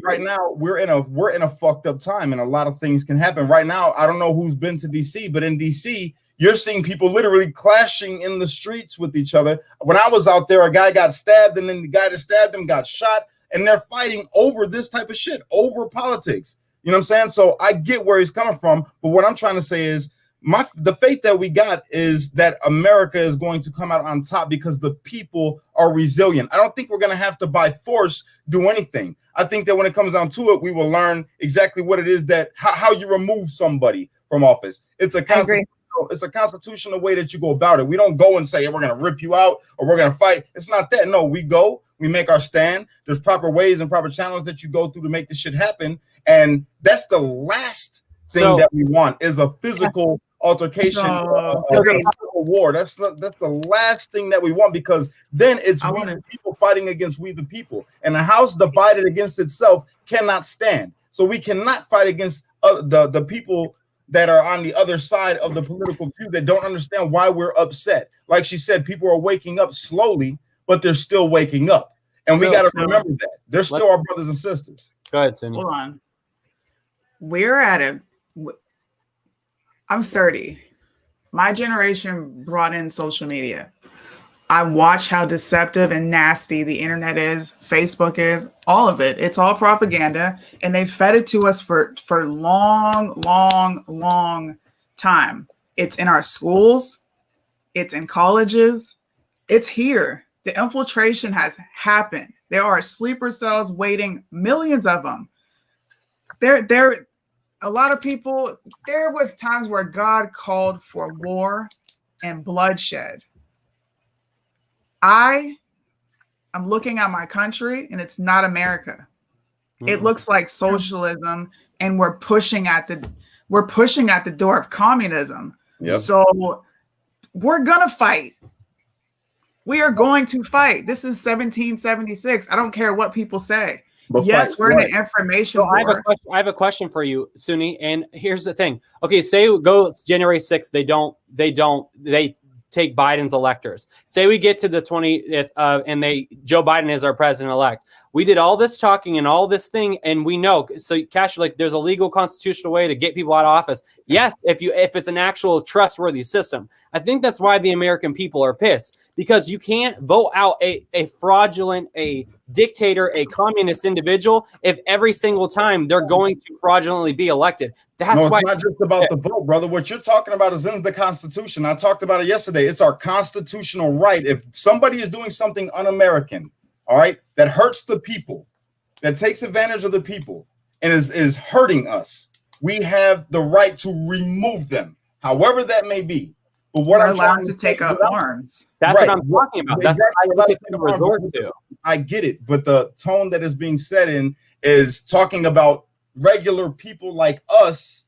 right now we're in a fucked up time and a lot of things can happen. Right now, I don't know who's been to DC, but in DC, you're seeing people literally clashing in the streets with each other. When I was out there, a guy got stabbed and then the guy that stabbed him got shot and they're fighting over this type of shit, over politics. You know what I'm saying? So I get where he's coming from. But what I'm trying to say is the faith that we got is that America is going to come out on top because the people are resilient. I don't think we're going to have to by force do anything. I think that when it comes down to it, we will learn exactly what it is that how you remove somebody from office. It's a constitutional way that you go about it. We don't go and say, hey, we're going to rip you out or we're going to fight. It's not that. No, we go, we make our stand. There's proper ways and proper channels that you go through to make this shit happen. And that's the last thing that we want is a physical altercation, a war. That's the last thing that we want, because then it's we the people fighting against we the people, and a house divided against itself cannot stand. So we cannot fight against the people that are on the other side of the political view that don't understand why we're upset. Like she said, people are waking up slowly, but they're still waking up, and we got to remember that they're still our brothers and sisters. Go ahead, Soonie. Hold on. We're at it. I'm 30. My generation brought in social media. I watch how deceptive and nasty the internet is, Facebook is, all of it. It's all propaganda, and they fed it to us for long time. It's in our schools. It's in colleges. It's here. The infiltration has happened. There are sleeper cells waiting, millions of them. A lot of people, there was times where God called for war and bloodshed. I'm looking at my country, and it's not America. It looks like socialism, and we're pushing at the door of communism. Yep. So we're gonna fight. We are going to fight. This is 1776. I don't care what people say. But yes, we're in an information war. I have a question for you, Soonie. And here's the thing. Okay, say go January 6th. They take Biden's electors. Say we get to the 20th, and Joe Biden is our president-elect. We did all this talking and all this thing, and we know. So, Kash, like, there's a legal constitutional way to get people out of office. Yes, if it's an actual trustworthy system. I think that's why the American people are pissed, because you can't vote out a fraudulent, a dictator, a communist individual if every single time they're going to fraudulently be elected. That's why it's not just about the vote, brother. What you're talking about is in the Constitution. I talked about it yesterday. It's our constitutional right. If somebody is doing something un-American, all right, that hurts the people, that takes advantage of the people, and is hurting us, we have the right to remove them, however that may be. But what I'm allowed to take up arms. That's what I'm talking about. That's what I resort to. I get it, but the tone that is being said in is talking about regular people like us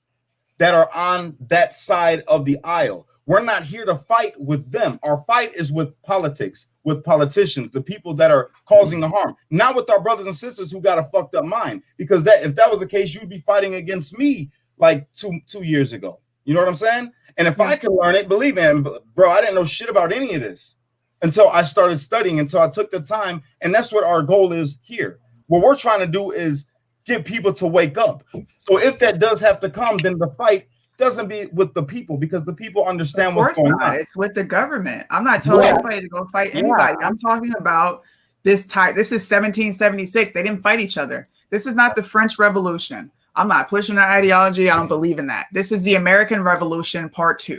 that are on that side of the aisle. We're not here to fight with them. Our fight is with politics, with politicians, the people that are causing the harm, not with our brothers and sisters who got a fucked up mind. Because if that was the case, you'd be fighting against me like two years ago. You know what I'm saying? And if I can learn it, believe me, bro, I didn't know shit about any of this until I started studying, until I took the time. And that's what our goal is here. What we're trying to do is get people to wake up. So if that does have to come, then the fight doesn't be with the people, because the people understand what's going on. It's with the government. I'm not telling anybody to go fight anybody. I'm talking about this type. This is 1776. They didn't fight each other. This is not the French Revolution. I'm not pushing that ideology. I don't believe in that. This is the American Revolution Part 2.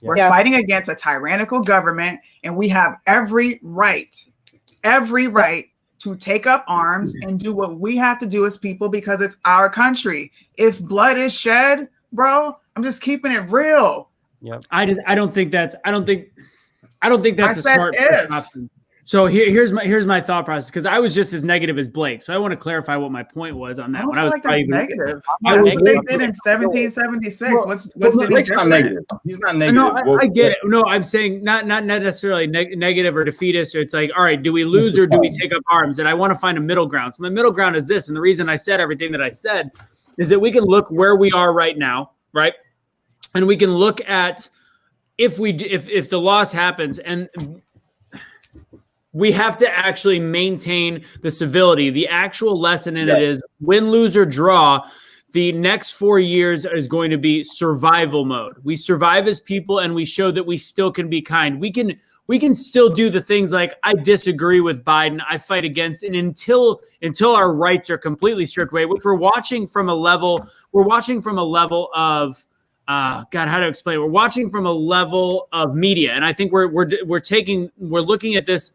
We're fighting against a tyrannical government, and we have every right to take up arms and do what we have to do as people, because it's our country. If blood is shed, bro, I'm just keeping it real. Yep. I don't think that's a smart option. So here's my thought process, because I was just as negative as Blake. So I want to clarify what my point was on that. When I was that's negative. That's what they did in 1776. What's Blake's not negative? He's not negative. No, I get it. No, I'm saying not necessarily negative or defeatist. It's like, all right, do we lose or do we take up arms? And I want to find a middle ground. So my middle ground is this, and the reason I said everything that I said is that we can look where we are right now, right? And we can look at if the loss happens, and we have to actually maintain the civility. The actual lesson in it is win, lose, or draw. The next 4 years is going to be survival mode. We survive as people, and we show that we still can be kind. We can still do the things like, I disagree with Biden, I fight against, and until our rights are completely stripped away, which we're watching from a level of God, how to explain it? We're watching from a level of media, and I think we're looking at this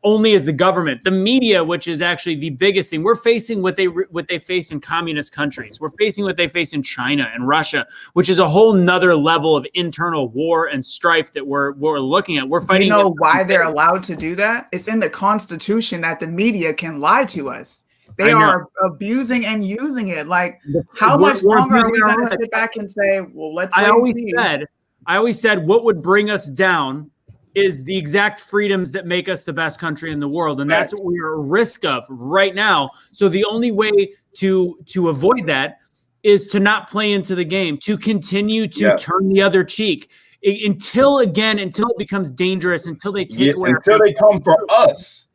only as the government, the media, which is actually the biggest thing. We're facing what they face in communist countries. We're facing what they face in China and Russia, which is a whole nother level of internal war and strife that we're looking at. We're fighting. You know why they're allowed to do that? It's in the Constitution that the media can lie to us. They are abusing and using it. Like, how much longer are we going to sit back and say, well, let's wait and see? I always said what would bring us down is the exact freedoms that make us the best country in the world. And that's what we are at risk of right now. So the only way to avoid that is to not play into the game, to continue to turn the other cheek until it becomes dangerous, until they take away. Until they come for us.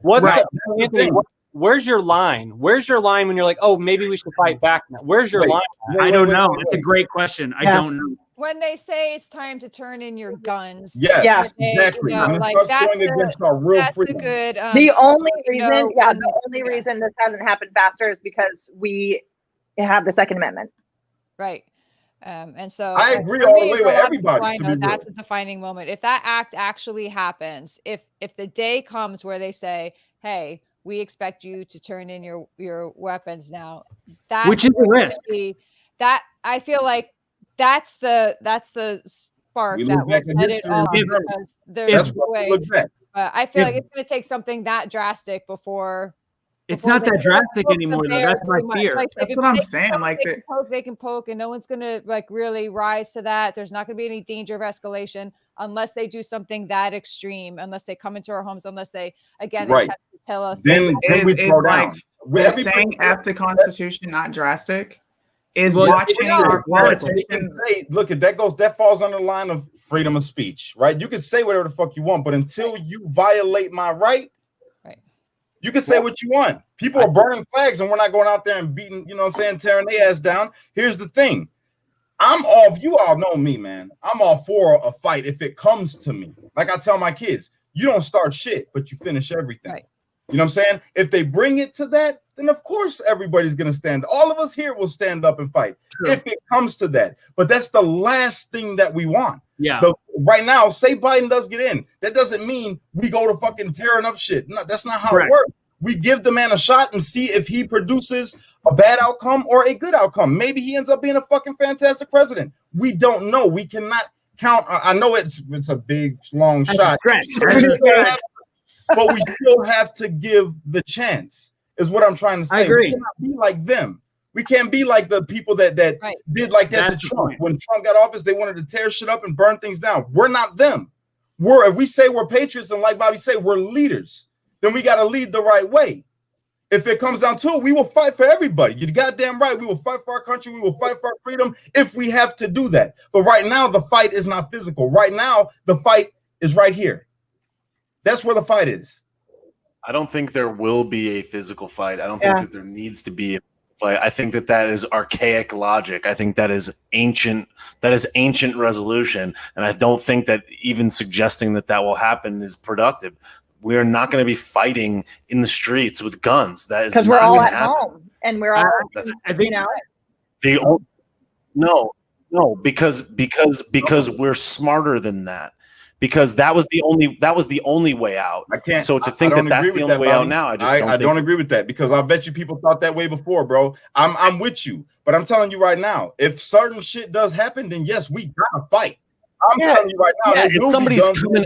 Where's your line? Where's your line when you're like, oh, maybe we should fight back now? Where's your line? I don't know. It's a great question. I don't know. When they say it's time to turn in your guns. Yes, exactly. Like that's a good. The only reason this hasn't happened faster is because we have the Second Amendment. Right. And so I agree all the way with everybody. That's a defining moment. If that act actually happens, if the day comes where they say, hey, we expect you to turn in your weapons now, that which is a risk. That I feel like that's the spark that will set it off, because there's no way. I feel like it's going to take something that drastic before. It's not that drastic anymore, though. That's my fear. Like, that's what I'm saying. Like, they can poke, and no one's going to like really rise to that. There's not going to be any danger of escalation unless they do something that extreme, unless they come into our homes, unless they again tell us. Then we throw down. We're saying after Constitution, not drastic. Is watching our politicians say, look, that falls under the line of freedom of speech, right? You can say whatever the fuck you want, but until you violate my right, you can say what you want. People are burning flags and we're not going out there and beating, you know what I'm saying, tearing their ass down. Here's the thing. You all know me, man. I'm all for a fight if it comes to me. Like I tell my kids, you don't start shit, but you finish everything. Right. You know what I'm saying? If they bring it to that, then of course everybody's going to stand. All of us here will stand up and fight if it comes to that. But that's the last thing that we want. Yeah. Right now, say Biden does get in. That doesn't mean we go to fucking tearing up shit. No, that's not how it works. We give the man a shot and see if he produces a bad outcome or a good outcome. Maybe he ends up being a fucking fantastic president. We don't know. We cannot count. I know it's a big, long shot. But we still have to give the chance, is what I'm trying to say. I agree. We cannot be like them. We can't be like the people that did like that to Trump. When Trump got office, they wanted to tear shit up and burn things down. We're not them. If we say we're patriots and like Bobby said, we're leaders, then we got to lead the right way. If it comes down to it, we will fight for everybody. You're goddamn right. We will fight for our country. We will fight for our freedom if we have to do that. But right now, the fight is not physical. Right now, the fight is right here. That's where the fight is. I don't think there will be a physical fight. I don't think that there needs to be a fight. I think that is archaic logic. I think that is ancient resolution. And I don't think that even suggesting that will happen is productive. We are not going to be fighting in the streets with guns. That is because we're all at home and we're all, because we're smarter than that. Because that was the only way out. I can't. So to think that's the only way out now, I don't agree with that, because I bet you people thought that way before, bro. I'm with you, but I'm telling you right now, if certain shit does happen, then yes, we gotta fight. I'm telling you right now, if somebody's coming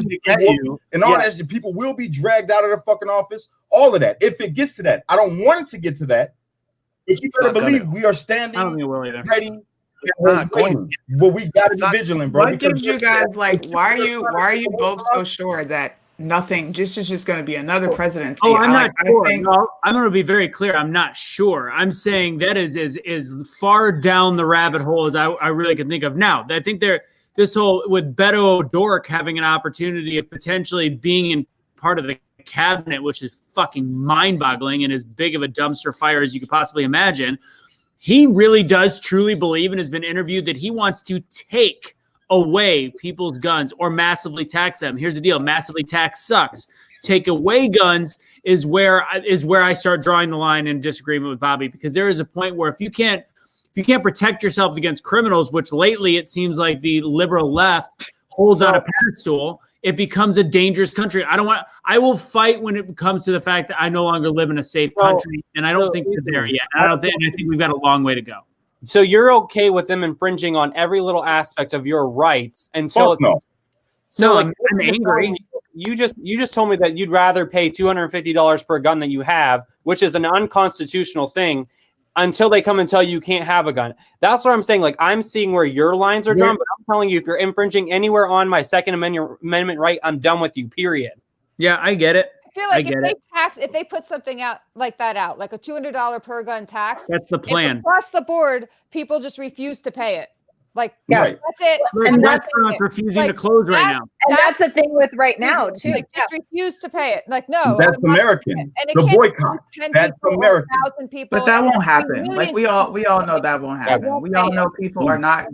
to get you, and all that, people will be dragged out of their fucking office. All of that. If it gets to that, I don't want it to get to that. But you better believe we are standing ready. But we got to be vigilant, bro. What gives you guys like? Why are you both so sure that nothing? This is just going to be another presidency? Oh, I'm not sure. No, I'm going to be very clear. I'm not sure. I'm saying that is far down the rabbit hole as I really can think of now. I think this whole with Beto O'Rourke having an opportunity of potentially being in part of the cabinet, which is fucking mind-boggling and as big of a dumpster fire as you could possibly imagine. He really does truly believe and has been interviewed that he wants to take away people's guns or massively tax them. Here's the deal. Massively tax sucks. Take away guns is where I start drawing the line in disagreement with Bobby, because there is a point where if you can't if you can't protect yourself against criminals, which lately it seems like the liberal left holds on a pedestal, it becomes a dangerous country. I will fight when it comes to the fact that I no longer live in a safe country, and I don't think we're there yet. I think we've got a long way to go. So you're okay with them infringing on every little aspect of your rights until no. So No, like I'm angry. You just told me that you'd rather pay $250 per gun that you have, which is an unconstitutional thing, until they come and tell you can't have a gun. That's what I'm saying. Like, I'm seeing where your lines are drawn, but I'm telling you, if you're infringing anywhere on my Second Amendment right, I'm done with you, period. Yeah, I get it. I feel like if they put something out like that like a $200 per gun tax, That's the plan. across the board, people just refuse to pay it. Like, Right. that's it. And that's- restaurants refusing like, to close right now. And that's the thing with right now too. Like, just refuse to pay it. Like, no. That's I'm not American. doing it. And it The can't boycott. be 10 That's people or American. 1,000 people. But that and won't it's happen. Like we all know that won't happen. won't We all pay know people are not.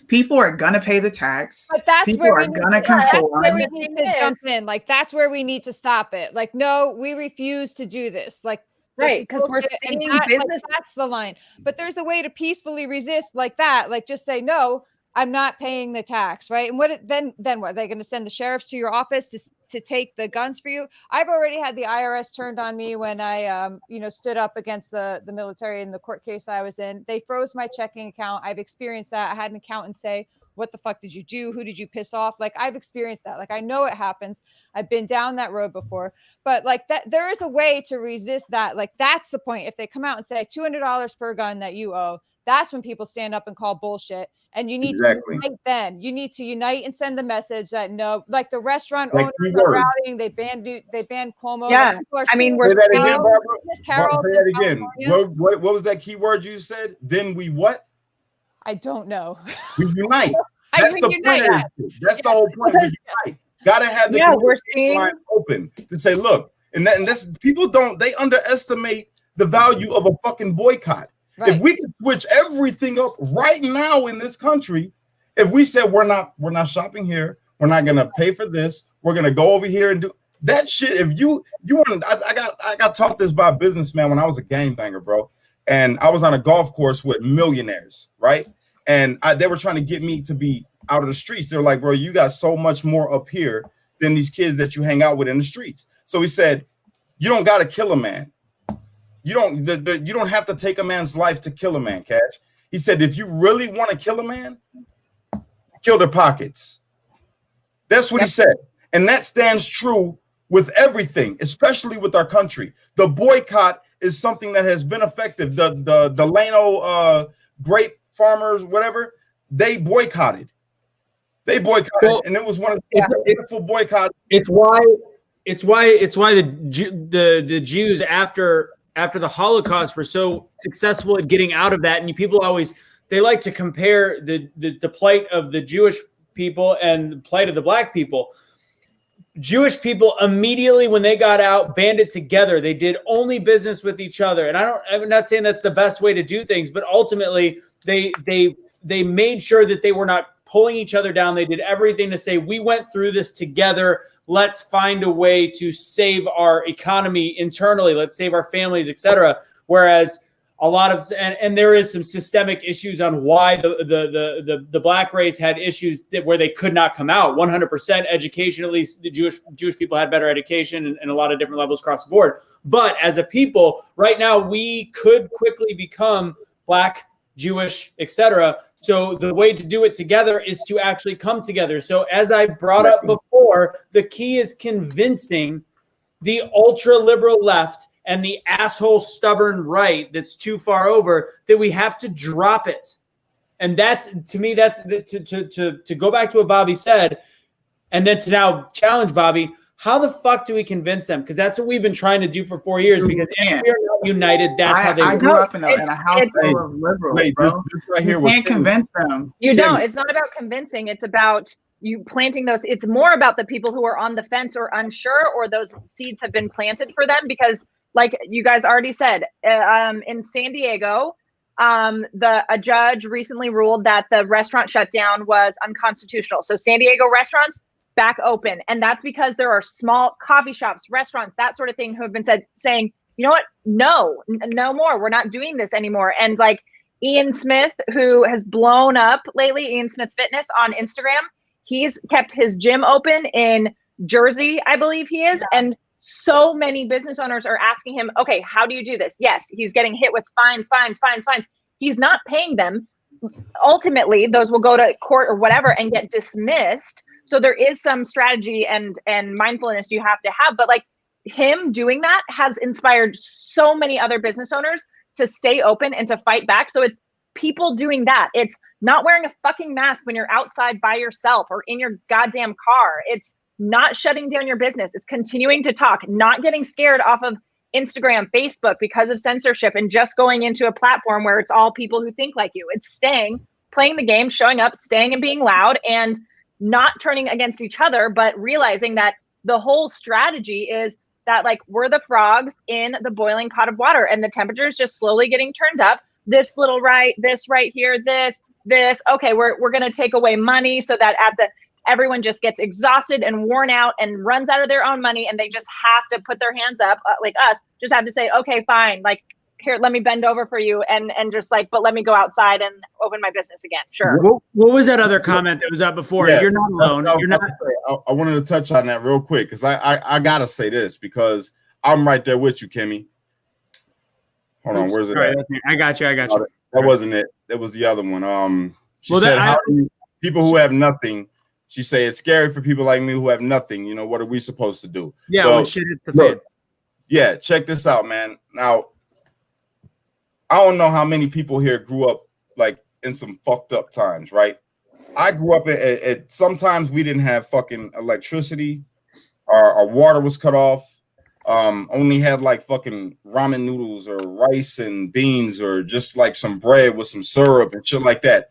People are gonna pay the tax. But that's People where are we need gonna to, that's conform. where we need to Thing jump is- in. Like, that's where we need to stop it. Like, no, we refuse to do this. Like, this Right, is 'cause we're bullshit, and seeing business- like, that's the line. But there's a way to peacefully resist like that. Like, just say no. I'm not paying the tax, right? And then what? Are they going to send the sheriffs to your office to take the guns for you? I've already had the IRS turned on me when I stood up against the military in the court case I was in. They froze my checking account. I've experienced that. I had an accountant say, "What the fuck did you do? Who did you piss off?" Like, I've experienced that. Like, I know it happens. I've been down that road before. But like that, there is a way to resist that. Like, that's the point. If they come out and say $200 per gun that you owe, that's when people stand up and call bullshit. And you need to unite then. You need to unite and send the message that no, like the restaurant owners are rallying. They banned Cuomo. Yeah. Like, I mean, we're Say that seeing again, Barbara. Miss Carol Say that again. California. What was that key word you said? Then we what? I don't know. We unite. I That's mean, the unite. point. That's the whole point. We unite. Gotta have the we're seeing line open to say, look, and that's people they underestimate the value of a fucking boycott. Right. If we could switch everything up right now in this country, if we said we're not shopping here, we're not gonna pay for this, we're gonna go over here and do that shit. If you want, I got taught this by a businessman when I was a gangbanger, bro, and I was on a golf course with millionaires, right? And they were trying to get me to be out of the streets. They're like, bro, you got so much more up here than these kids that you hang out with in the streets. So he said, you don't got to kill a man. You don't have to take a man's life to kill a man, Cash. He said, if you really want to kill a man, kill their pockets. That's what he said. And that stands true with everything, especially with our country. The boycott is something that has been effective. The Delano grape farmers, whatever, they boycotted. And it was one of the successful boycotts. It's why the Jews after the Holocaust were so successful at getting out of that. And people always like to compare the plight of the Jewish people and the plight of the black people. Jewish people immediately when they got out banded together. They did only business with each other. And I'm not saying that's the best way to do things, but ultimately they made sure that they were not pulling each other down. They did everything to say, we went through this together. Let's find a way to save our economy internally. Let's save our families, etc. Whereas a lot of and there is some systemic issues on why the black race had issues where they could not come out. 100% education, at least the Jewish people had better education and a lot of different levels across the board. But as a people, right now we could quickly become black, Jewish, etc. So the way to do it together is to actually come together. So as I brought up before, the key is convincing the ultra liberal left and the asshole stubborn right that's too far over that we have to drop it. And that's, to me, that's to go back to what Bobby said, and then to now challenge Bobby. How the fuck do we convince them? Because that's what we've been trying to do for 4 years. Because if we are not united, that's how they. I grew up in a house full of liberals, bro. This right here you can't convince them. You don't. It's not about convincing. It's about you planting those. It's more about the people who are on the fence or unsure, or those seeds have been planted for them. Because, like you guys already said, in San Diego, a judge recently ruled that the restaurant shutdown was unconstitutional. So San Diego restaurants back open, and that's because there are small coffee shops, restaurants, that sort of thing, who have been saying, you know what, no more, we're not doing this anymore. And like Ian Smith, who has blown up lately, Ian Smith Fitness on Instagram. He's kept his gym open in Jersey, I believe he is. Yeah. And so many business owners are asking him, okay, how do you do this? Yes, he's getting hit with fines. He's not paying them. Ultimately, those will go to court or whatever and get dismissed. So there is some strategy and mindfulness you have to have. But like him doing that has inspired so many other business owners to stay open and to fight back. So it's people doing that. It's not wearing a fucking mask when you're outside by yourself or in your goddamn car. It's not shutting down your business. It's continuing to talk, not getting scared off of Instagram, Facebook because of censorship and just going into a platform where it's all people who think like you. It's staying, playing the game, showing up, staying and being loud and not turning against each other, but realizing that the whole strategy is that like we're the frogs in the boiling pot of water and the temperature is just slowly getting turned up. This little right, this right here, this. Okay, we're going to take away money so that everyone just gets exhausted and worn out and runs out of their own money and they just have to put their hands up like us, just have to say, okay, fine. Like here, let me bend over for you and just like, but let me go outside and open my business again. Sure. What was that other comment that was up before? Yeah, you're not alone. You're not. I wanted to touch on that real quick because I gotta say this because I'm right there with you, Kimmy. Hold on, where's it at? I got you. That wasn't it. That was the other one. She said, how do people who have nothing, she said, it's scary for people like me who have nothing. You know, what are we supposed to do? Yeah, when shit hits the fan. Yeah, check this out, man. Now, I don't know how many people here grew up like in some fucked up times, right? I grew up at sometimes we didn't have fucking electricity. Our water was cut off. Only had like fucking ramen noodles or rice and beans or just like some bread with some syrup and shit like that.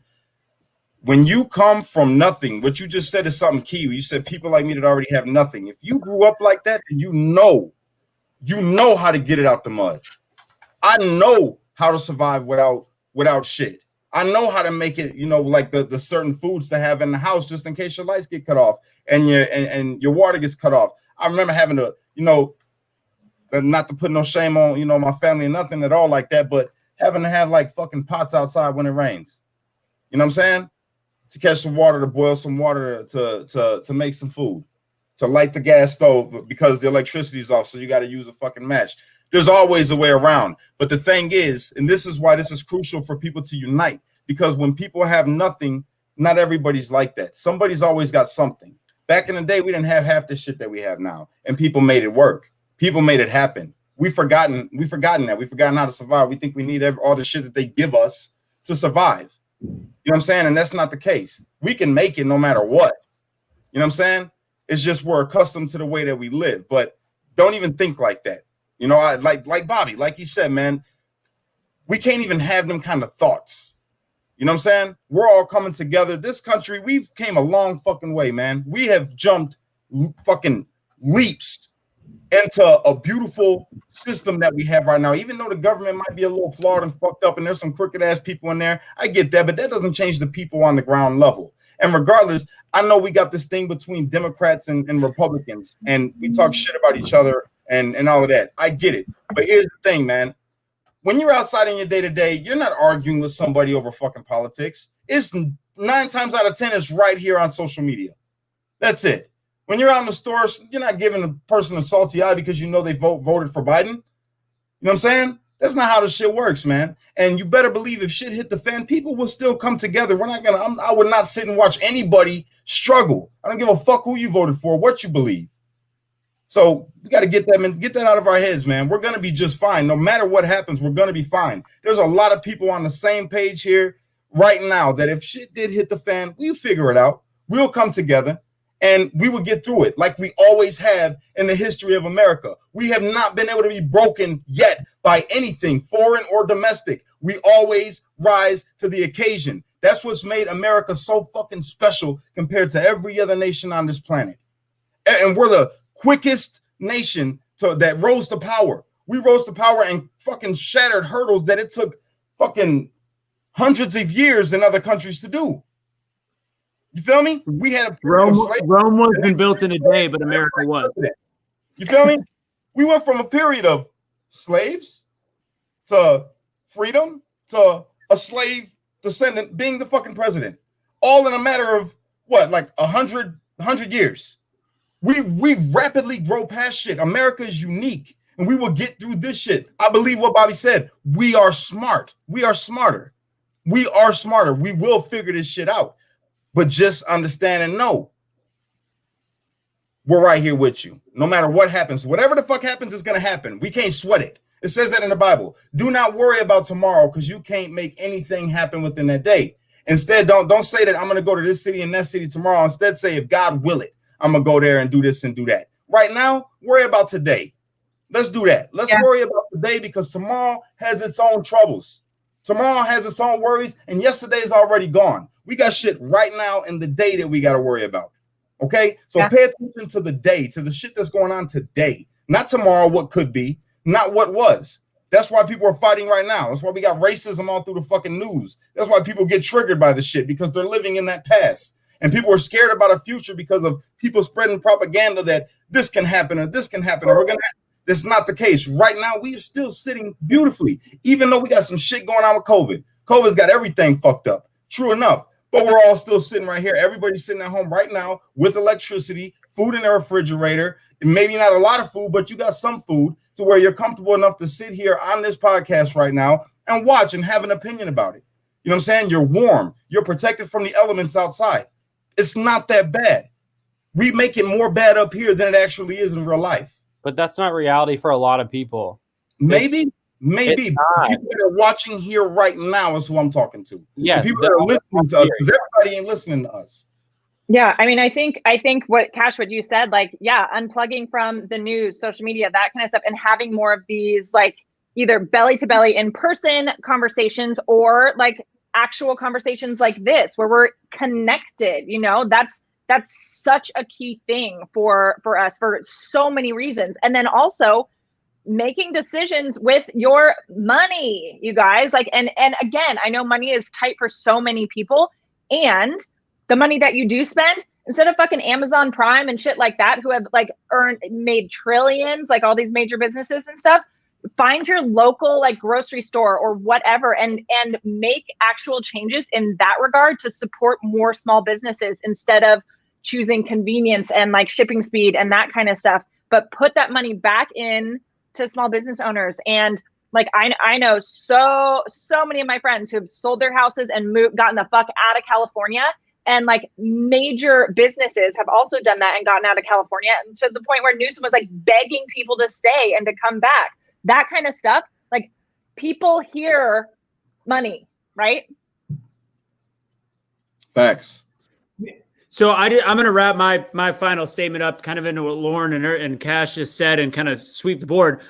When you come from nothing, what you just said is something key. You said people like me that already have nothing. If you grew up like that, then you know how to get it out the mud. I know how to survive without shit. I know how to make it, you know, like the certain foods to have in the house just in case your lights get cut off and your water gets cut off. I remember having to, you know, not to put no shame on, you know, my family and nothing at all like that, but having to have like fucking pots outside when it rains. You know what I'm saying? To catch some water, to boil some water, to make some food, to light the gas stove because the electricity is off, so you got to use a fucking match. There's always a way around. But the thing is, and this is why this is crucial for people to unite, because when people have nothing, not everybody's like that. Somebody's always got something. Back in the day, we didn't have half the shit that we have now, and people made it work. People made it happen. We've forgotten that. We've forgotten how to survive. We think we need all the shit that they give us to survive. You know what I'm saying? And that's not the case. We can make it no matter what. You know what I'm saying? It's just we're accustomed to the way that we live. But don't even think like that. You know, I like Bobby, like he said, man, we can't even have them kind of thoughts. You know what I'm saying? We're all coming together. This country, we've came a long fucking way, man. We have jumped fucking leaps into a beautiful system that we have right now. Even though the government might be a little flawed and fucked up and there's some crooked ass people in there, I get that, but that doesn't change the people on the ground level. And regardless, I know we got this thing between Democrats and Republicans, and we talk shit about each other and all of that. I get it. But here's the thing, man. When you're outside in your day-to-day, you're not arguing with somebody over fucking politics. It's 9 times out of 10, it's right here on social media. That's it. When you're out in the stores, you're not giving a person a salty eye because you know they voted for Biden. You know what I'm saying? That's not how this shit works, man. And you better believe if shit hit the fan, people will still come together. We're not gonna. I would not sit and watch anybody struggle. I don't give a fuck who you voted for, what you believe. So we got to get that out of our heads, man. We're gonna be just fine. No matter what happens, we're gonna be fine. There's a lot of people on the same page here right now that if shit did hit the fan, we'll figure it out. We'll come together. And we will get through it like we always have in the history of America. We have not been able to be broken yet by anything, foreign or domestic. We always rise to the occasion. That's what's made America so fucking special compared to every other nation on this planet. And we're the quickest nation that rose to power. We rose to power and fucking shattered hurdles that it took fucking hundreds of years in other countries to do. You feel me? We had Rome wasn't built in a day, but America was. You feel me? We went from a period of slaves to freedom to a slave descendant being the fucking president, all in a matter of what, like 100 years. We rapidly grow past shit. America is unique, and we will get through this shit. I believe what Bobby said. We are smart. We are smarter. We are smarter. We will figure this shit out. But just understand and know we're right here with you. No matter what happens, whatever the fuck happens is going to happen. We can't sweat it. It says that in the Bible. Do not worry about tomorrow because you can't make anything happen within that day. Instead, don't say that I'm going to go to this city and that city tomorrow. Instead, say, if God will it, I'm going to go there and do this and do that. Right now, worry about today. Let's do that. Let's worry about today because tomorrow has its own troubles. Tomorrow has its own worries, and yesterday is already gone. We got shit right now in the day that we got to worry about. Okay? So pay attention to the day, to the shit that's going on today. Not tomorrow, what could be, not what was. That's why people are fighting right now. That's why we got racism all through the fucking news. That's why people get triggered by the shit because they're living in that past. And people are scared about a future because of people spreading propaganda that this can happen or this can happen. Or that's not the case. Right now, we are still sitting beautifully, even though we got some shit going on with COVID. COVID's got everything fucked up. True enough. But we're all still sitting right here. Everybody's sitting at home right now with electricity, food in their refrigerator. Maybe not a lot of food, but you got some food to where you're comfortable enough to sit here on this podcast right now and watch and have an opinion about it. You know what I'm saying? You're warm. You're protected from the elements outside. It's not that bad. We make it more bad up here than it actually is in real life. But that's not reality for a lot of people. Maybe. People that are watching here right now is who I'm talking to. Yes, the people that are listening to us, because everybody ain't listening to us. Yeah, I mean, I think what Cash, what you said, like, unplugging from the news, social media, that kind of stuff, and having more of these, like, either belly to belly in person conversations or like actual conversations like this, where we're connected. You know, that's such a key thing for us for so many reasons. And then also making decisions with your money, you guys. Like, and again, I know money is tight for so many people, and the money that you do spend, instead of fucking Amazon Prime and shit like that, who have like made trillions, like all these major businesses and stuff, find your local like grocery store or whatever and make actual changes in that regard to support more small businesses instead of choosing convenience and like shipping speed and that kind of stuff. But put that money back in to small business owners. And like, I know so many of my friends who have sold their houses and gotten the fuck out of California. And like major businesses have also done that and gotten out of California, and to the point where Newsom was like begging people to stay and to come back. That kind of stuff. Like, people hear money, right? Facts. So I'm going to wrap my final statement up kind of into what Lauren and Cash just said and kind of sweep the board.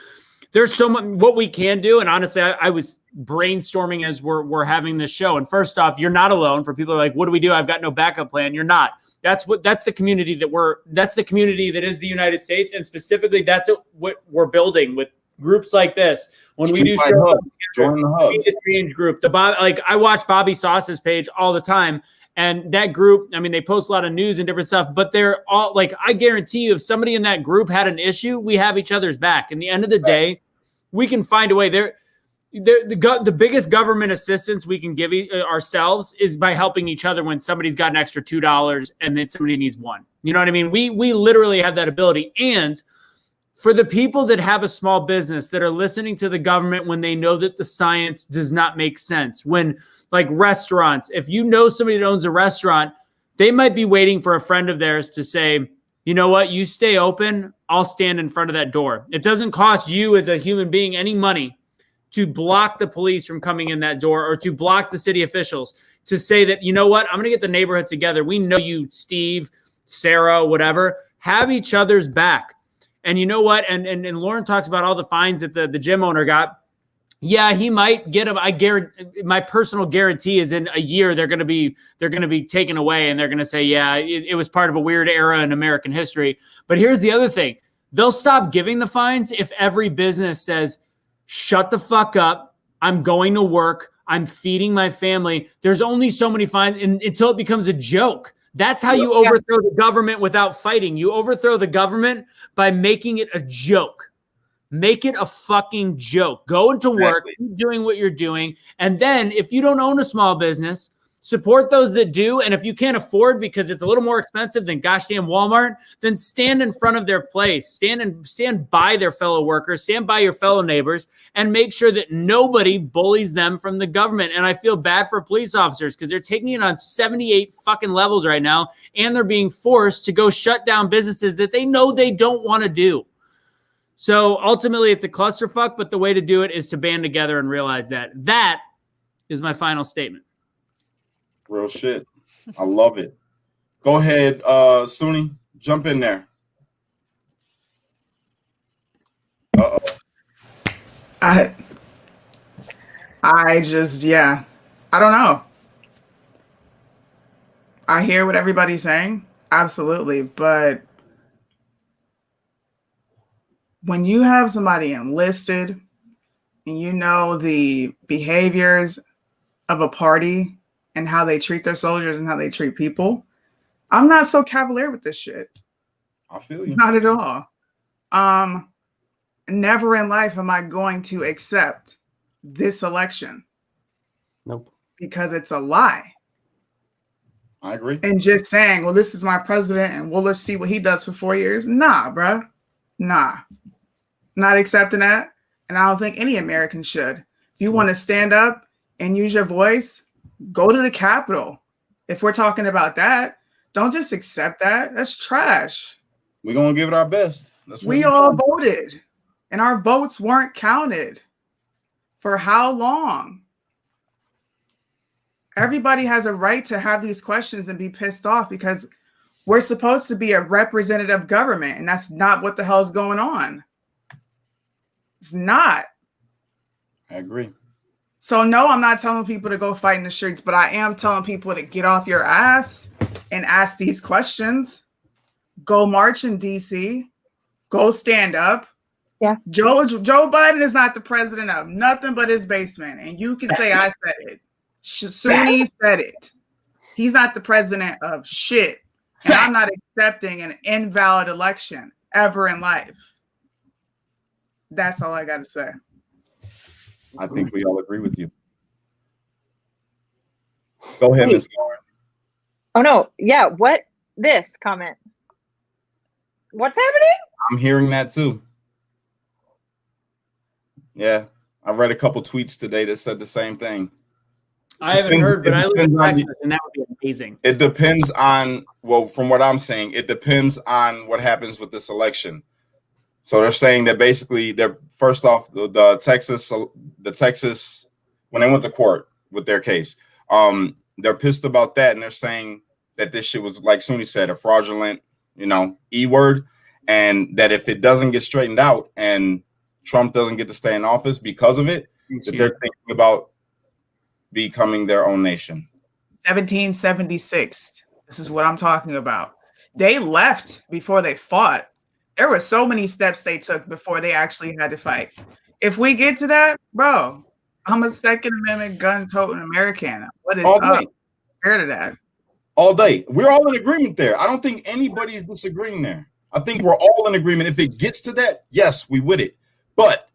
There's so much what we can do. And honestly, I was brainstorming as we're having this show. And first off, you're not alone. For people who are like, what do we do? I've got no backup plan. You're not. That's the community that's the community that is the United States. And specifically, that's what we're building with groups like this. When we do shows, join the hub. Strange group. I watch Bobby Sauce's page all the time. And that group, I mean, they post a lot of news and different stuff, but they're all like, I guarantee you, if somebody in that group had an issue, we have each other's back. In the end of the day, we can find a way. The biggest government assistance we can give ourselves is by helping each other when somebody's got an extra $2 and then somebody needs $1. You know what I mean? We literally have that ability. And for the people that have a small business that are listening to the government when they know that the science does not make sense, when like restaurants, if you know somebody that owns a restaurant, they might be waiting for a friend of theirs to say, you know what, you stay open, I'll stand in front of that door. It doesn't cost you as a human being any money to block the police from coming in that door or to block the city officials to say that, you know what, I'm going to get the neighborhood together. We know you, Steve, Sarah, whatever, have each other's back. And you know what? And Lauren talks about all the fines that the gym owner got. Yeah, he might get them. I guarantee, my personal guarantee is in a year they're going to be taken away, and they're going to say, yeah, it was part of a weird era in American history. But here's the other thing: they'll stop giving the fines if every business says, "Shut the fuck up! I'm going to work. I'm feeding my family." There's only so many fines until it becomes a joke. That's how you overthrow the government without fighting. You overthrow the government by making it a joke. Make it a fucking joke. Go into work, keep doing what you're doing. And then if you don't own a small business, support those that do. And if you can't afford because it's a little more expensive than gosh damn Walmart, then stand in front of their place. Stand by their fellow workers, stand by your fellow neighbors, and make sure that nobody bullies them from the government. And I feel bad for police officers because they're taking it on 78 fucking levels right now, and they're being forced to go shut down businesses that they know they don't want to do. So ultimately, it's a clusterfuck, but the way to do it is to band together and realize that. That is my final statement. Real shit. I love it. Go ahead, Soonie. Jump in there. Uh-oh. I just, yeah. I don't know. I hear what everybody's saying. Absolutely. But when you have somebody enlisted and you know the behaviors of a party and how they treat their soldiers and how they treat people, I'm not so cavalier with this shit. I feel you. Not at all. Never in life am I going to accept this election. Nope. Because it's a lie. I agree. And just saying, well, this is my president and well, let's see what he does for 4 years. Nah, bruh. Nah. Not accepting that. And I don't think any American should. If you want to stand up and use your voice, go to the Capitol. If we're talking about that, don't just accept that. That's trash. We're going to give it our best. We all voted, and our votes weren't counted. For how long? Everybody has a right to have these questions and be pissed off because we're supposed to be a representative government, and that's not what the hell is going on. It's not. I agree. So no, I'm not telling people to go fight in the streets, but I am telling people to get off your ass and ask these questions. Go march in DC. Go stand up. Yeah. Joe Biden is not the president of nothing but his basement. And you can say I said it. Soonie said it. He's not the president of shit. And I'm not accepting an invalid election ever in life. That's all I got to say. I think we all agree with you. Go ahead, Ms. Lauren. Oh no, yeah. What this comment? What's happening? I'm hearing that too. Yeah, I read a couple tweets today that said the same thing. I haven't heard, but I live in Texas, and that would be amazing. It depends on, well, from what I'm saying, it depends on what happens with this election. So they're saying that basically they're first off the Texas when they went to court with their case, they're pissed about that, and they're saying that this shit was, like Soonie said, a fraudulent, E-word, and that if it doesn't get straightened out and Trump doesn't get to stay in office because of it, that they're thinking about becoming their own nation. 1776. This is what I'm talking about. They left before they fought. There were so many steps they took before they actually had to fight. If we get to that, bro, I'm a Second Amendment gun-toting American. What is up? Scared of that. All day. We're all in agreement there. I don't think anybody's disagreeing there. I think we're all in agreement. If it gets to that, yes, we with it. But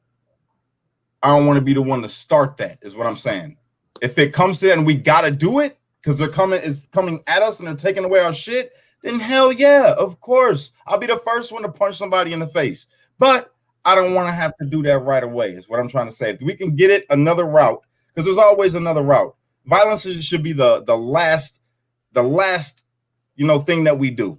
I don't want to be the one to start that, is what I'm saying. If it comes to that and we got to do it because it's coming at us and they're taking away our shit, then hell yeah, of course. I'll be the first one to punch somebody in the face. But I don't want to have to do that right away, is what I'm trying to say. If we can get it another route, because there's always another route. Violence should be the last thing that we do.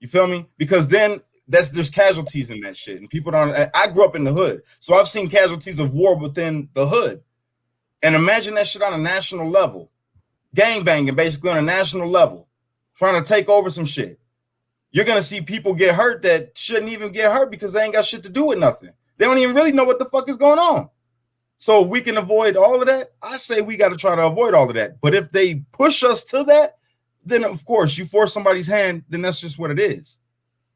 You feel me? Because then there's casualties in that shit. And people don't. I grew up in the hood, so I've seen casualties of war within the hood. And imagine that shit on a national level. Gang banging basically on a national level. Trying to take over some shit. You're going to see people get hurt that shouldn't even get hurt because they ain't got shit to do with nothing. They don't even really know what the fuck is going on. So if we can avoid all of that, I say we got to try to avoid all of that. But if they push us to that, then of course you force somebody's hand, then that's just what it is.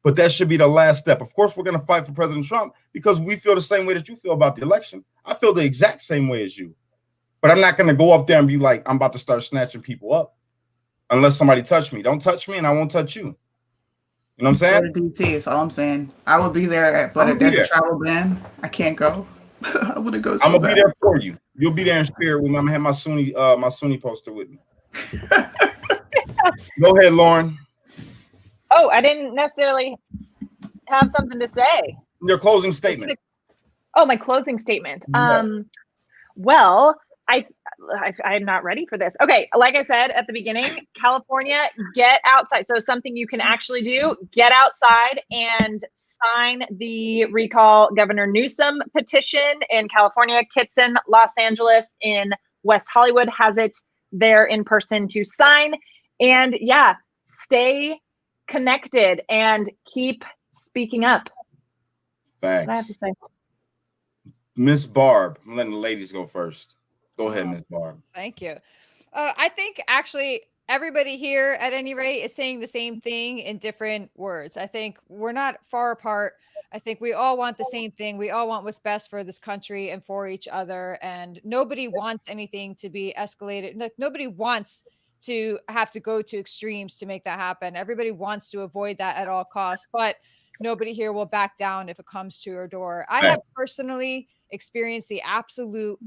But that should be the last step. Of course, we're going to fight for President Trump because we feel the same way that you feel about the election. I feel the exact same way as you. But I'm not going to go up there and be like, I'm about to start snatching people up unless somebody touch me. Don't touch me and I won't touch you. You know what I'm Go saying? to DC is all I'm saying. I would be there, but I'll be there's there. a travel ban. I can't go. I want to go so I'm gonna bad. be there for you. You'll be there in spirit. I'm gonna have my Soonie poster with me. Go ahead, Lauren. Oh, I didn't necessarily have something to say. Your closing statement. Oh, my closing statement. Yeah. Well, I'm not ready for this. Okay, like I said at the beginning, California, get outside. So something you can actually do, get outside and sign the recall Governor Newsom petition in California. Kitson, Los Angeles, in West Hollywood has it there in person to sign. And yeah, stay connected and keep speaking up. That's what I have to Facts. say. Miss Barb, I'm letting the ladies go first. Go ahead, Miss Barb. Thank you. I think actually everybody here, at any rate, is saying the same thing in different words. I think we're not far apart. I think we all want the same thing. We all want what's best for this country and for each other. And nobody wants anything to be escalated. Like, nobody wants to have to go to extremes to make that happen. Everybody wants to avoid that at all costs. But nobody here will back down if it comes to our door. I have personally experienced the absolute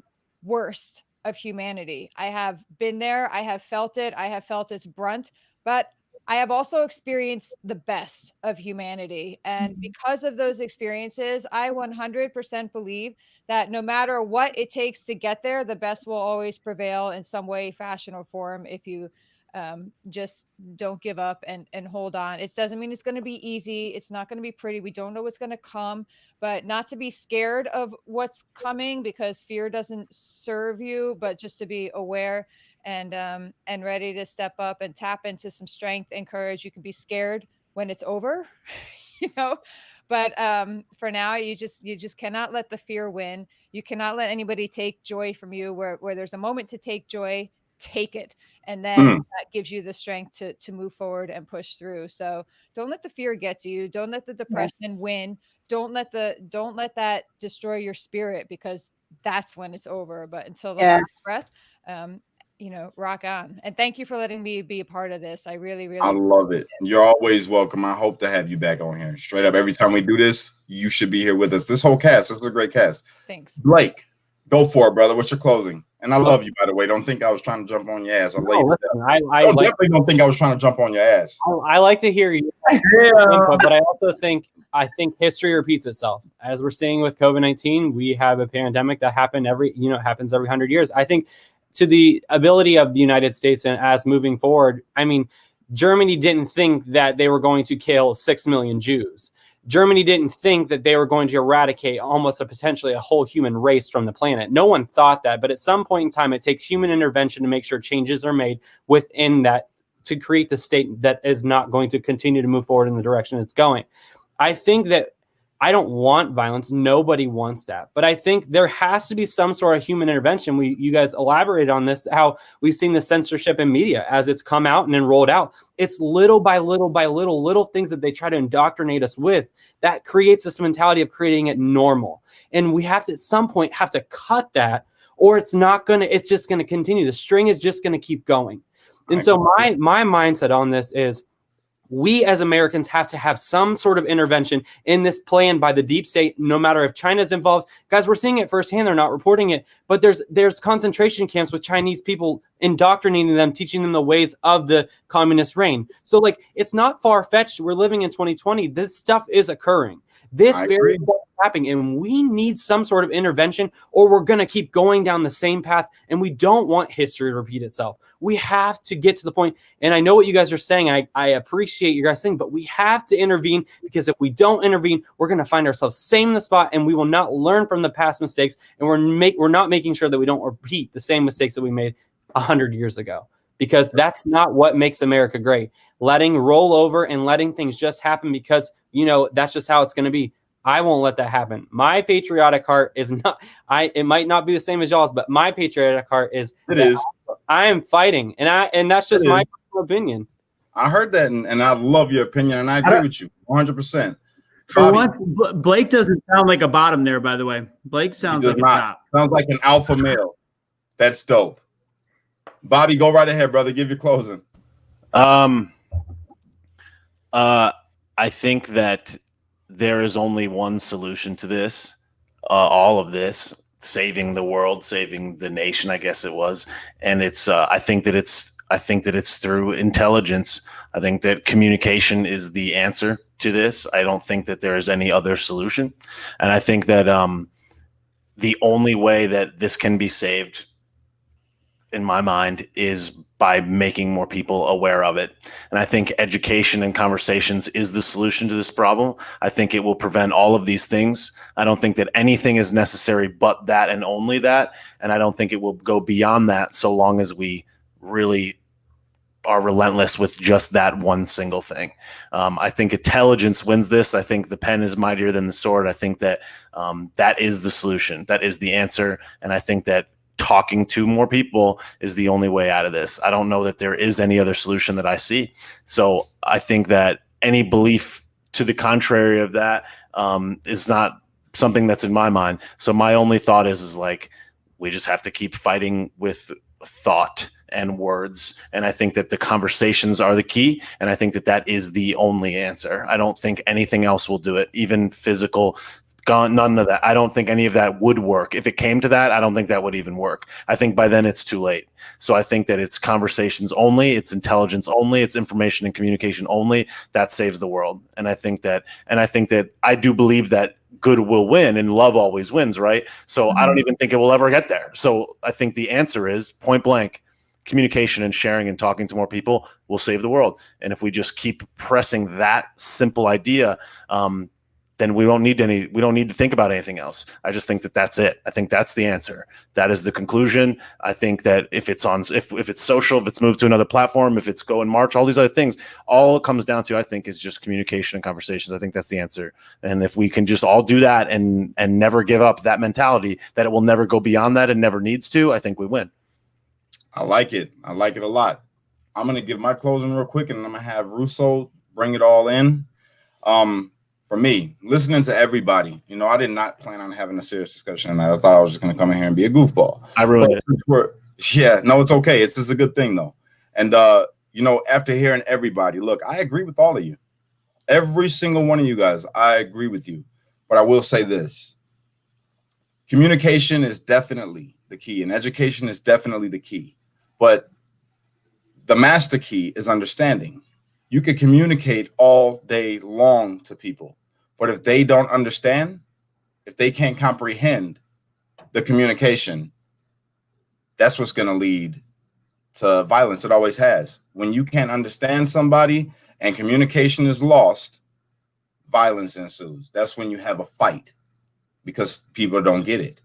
worst of humanity. I have been there. I have felt it. I have felt its brunt, but I have also experienced the best of humanity. And because of those experiences, I 100% believe that no matter what it takes to get there, the best will always prevail in some way, fashion, or form if you just don't give up and hold on. It doesn't mean it's going to be easy. It's not going to be pretty. We don't know what's going to come, but not to be scared of what's coming, because fear doesn't serve you, but just to be aware and ready to step up and tap into some strength and courage. You can be scared when it's over, you know, but for now, you just cannot let the fear win. You cannot let anybody take joy from you. Where there's a moment to take joy, take it, and then that gives you the strength to move forward and push through. So don't let the fear get to you. Don't let the depression win. Don't let that destroy your spirit, because that's when it's over. But until the last breath, you know, rock on. And thank you for letting me be a part of this. I really I love it. You're always welcome. I hope to have you back on here. Straight up, every time we do this, you should be here with us. This whole cast, this is a great cast. Thanks. Blake, go for it, brother. What's your closing? And I love you, by the way. Don't think I was trying to jump on your ass. Definitely don't think I was trying to jump on your ass. I like to hear you, but I also think history repeats itself. As we're seeing with COVID-19, we have a pandemic that happens every 100 years. I think to the ability of the United States and as moving forward, I mean, Germany didn't think that they were going to kill 6 million Jews. Germany didn't think that they were going to eradicate almost potentially a whole human race from the planet. No one thought that, but at some point in time, it takes human intervention to make sure changes are made within that to create the state that is not going to continue to move forward in the direction it's going. I think that I don't want violence. Nobody wants that. But I think there has to be some sort of human intervention. You guys elaborated on this, how we've seen the censorship in media as it's come out and then rolled out. It's little by little things that they try to indoctrinate us with that creates this mentality of creating it normal. And we have to, at some point, have to cut that, or it's just going to continue. The string is just going to keep going. And so my mindset on this is, we as Americans have to have some sort of intervention in this plan by the deep state, no matter if China's involved. Guys, we're seeing it firsthand. They're not reporting it, but there's concentration camps with Chinese people, indoctrinating them, teaching them the ways of the communist reign. So like, it's not far-fetched. We're living in 2020. This stuff is occurring. This very stuff is happening, and we need some sort of intervention, or we're going to keep going down the same path, and we don't want history to repeat itself. We have to get to the point, and I know what you guys are saying. I appreciate you guys saying, but we have to intervene, because if we don't intervene, we're going to find ourselves same in the spot, and we will not learn from the past mistakes, and we're not making sure that we don't repeat the same mistakes that we made 100 years ago. Because that's not what makes America great. Letting roll over and letting things just happen because, that's just how it's going to be. I won't let that happen. My patriotic heart is not, it might not be the same as y'all's, but my patriotic heart is. It is. I am fighting. And that's just my personal opinion. I heard that, and I love your opinion, and I agree with you 100%. For once, Blake doesn't sound like a bottom there, by the way. Blake sounds like a top. Sounds like an alpha male. That's dope. Bobby, go right ahead, brother. Give your closing. I think that there is only one solution to this, all of this, saving the world, saving the nation, I guess it was, and it's. I think that it's through intelligence. I think that communication is the answer to this. I don't think that there is any other solution, and I think that the only way that this can be saved, in my mind, is by making more people aware of it. And I think education and conversations is the solution to this problem. I think it will prevent all of these things. I don't think that anything is necessary but that and only that. And I don't think it will go beyond that so long as we really are relentless with just that one single thing. I think intelligence wins this. I think the pen is mightier than the sword. I think that that is the solution. That is the answer. And I think that talking to more people is the only way out of this. I don't know that there is any other solution that I see. So I think that any belief to the contrary of that is not something that's in my mind. So my only thought is like, we just have to keep fighting with thought and words. And I think that the conversations are the key. And I think that that is the only answer. I don't think anything else will do it, even physical. None of that. I don't think any of that would work. If it came to that, I don't think that would even work. I think by then it's too late. So I think that it's conversations only, it's intelligence only, it's information and communication only that saves the world. And I think that I do believe that good will win and love always wins, right? So I don't even think it will ever get there. So I think the answer is point blank, communication and sharing and talking to more people will save the world. And if we just keep pressing that simple idea, then we don't need to think about anything else. I just think that that's it. I think that's the answer. That is the conclusion. I think that if it's social, if it's moved to another platform, if it's go in March, all these other things, all it comes down to, I think, is just communication and conversations. I think that's the answer. And if we can just all do that and never give up that mentality that it will never go beyond that and never needs to, I think we win. I like it. I like it a lot. I'm going to give my closing real quick, and I'm going to have Russo bring it all in. For me, listening to everybody, I did not plan on having a serious discussion tonight. I thought I was just going to come in here and be a goofball. I ruined it. Yeah, no, it's okay. It's just a good thing, though. And, after hearing everybody, look, I agree with all of you. Every single one of you guys, I agree with you. But I will say this. Communication is definitely the key, and education is definitely the key. But the master key is understanding. You could communicate all day long to people, but if they don't understand, if they can't comprehend the communication, that's what's going to lead to violence. It always has. When you can't understand somebody and communication is lost, violence ensues. That's when you have a fight because people don't get it.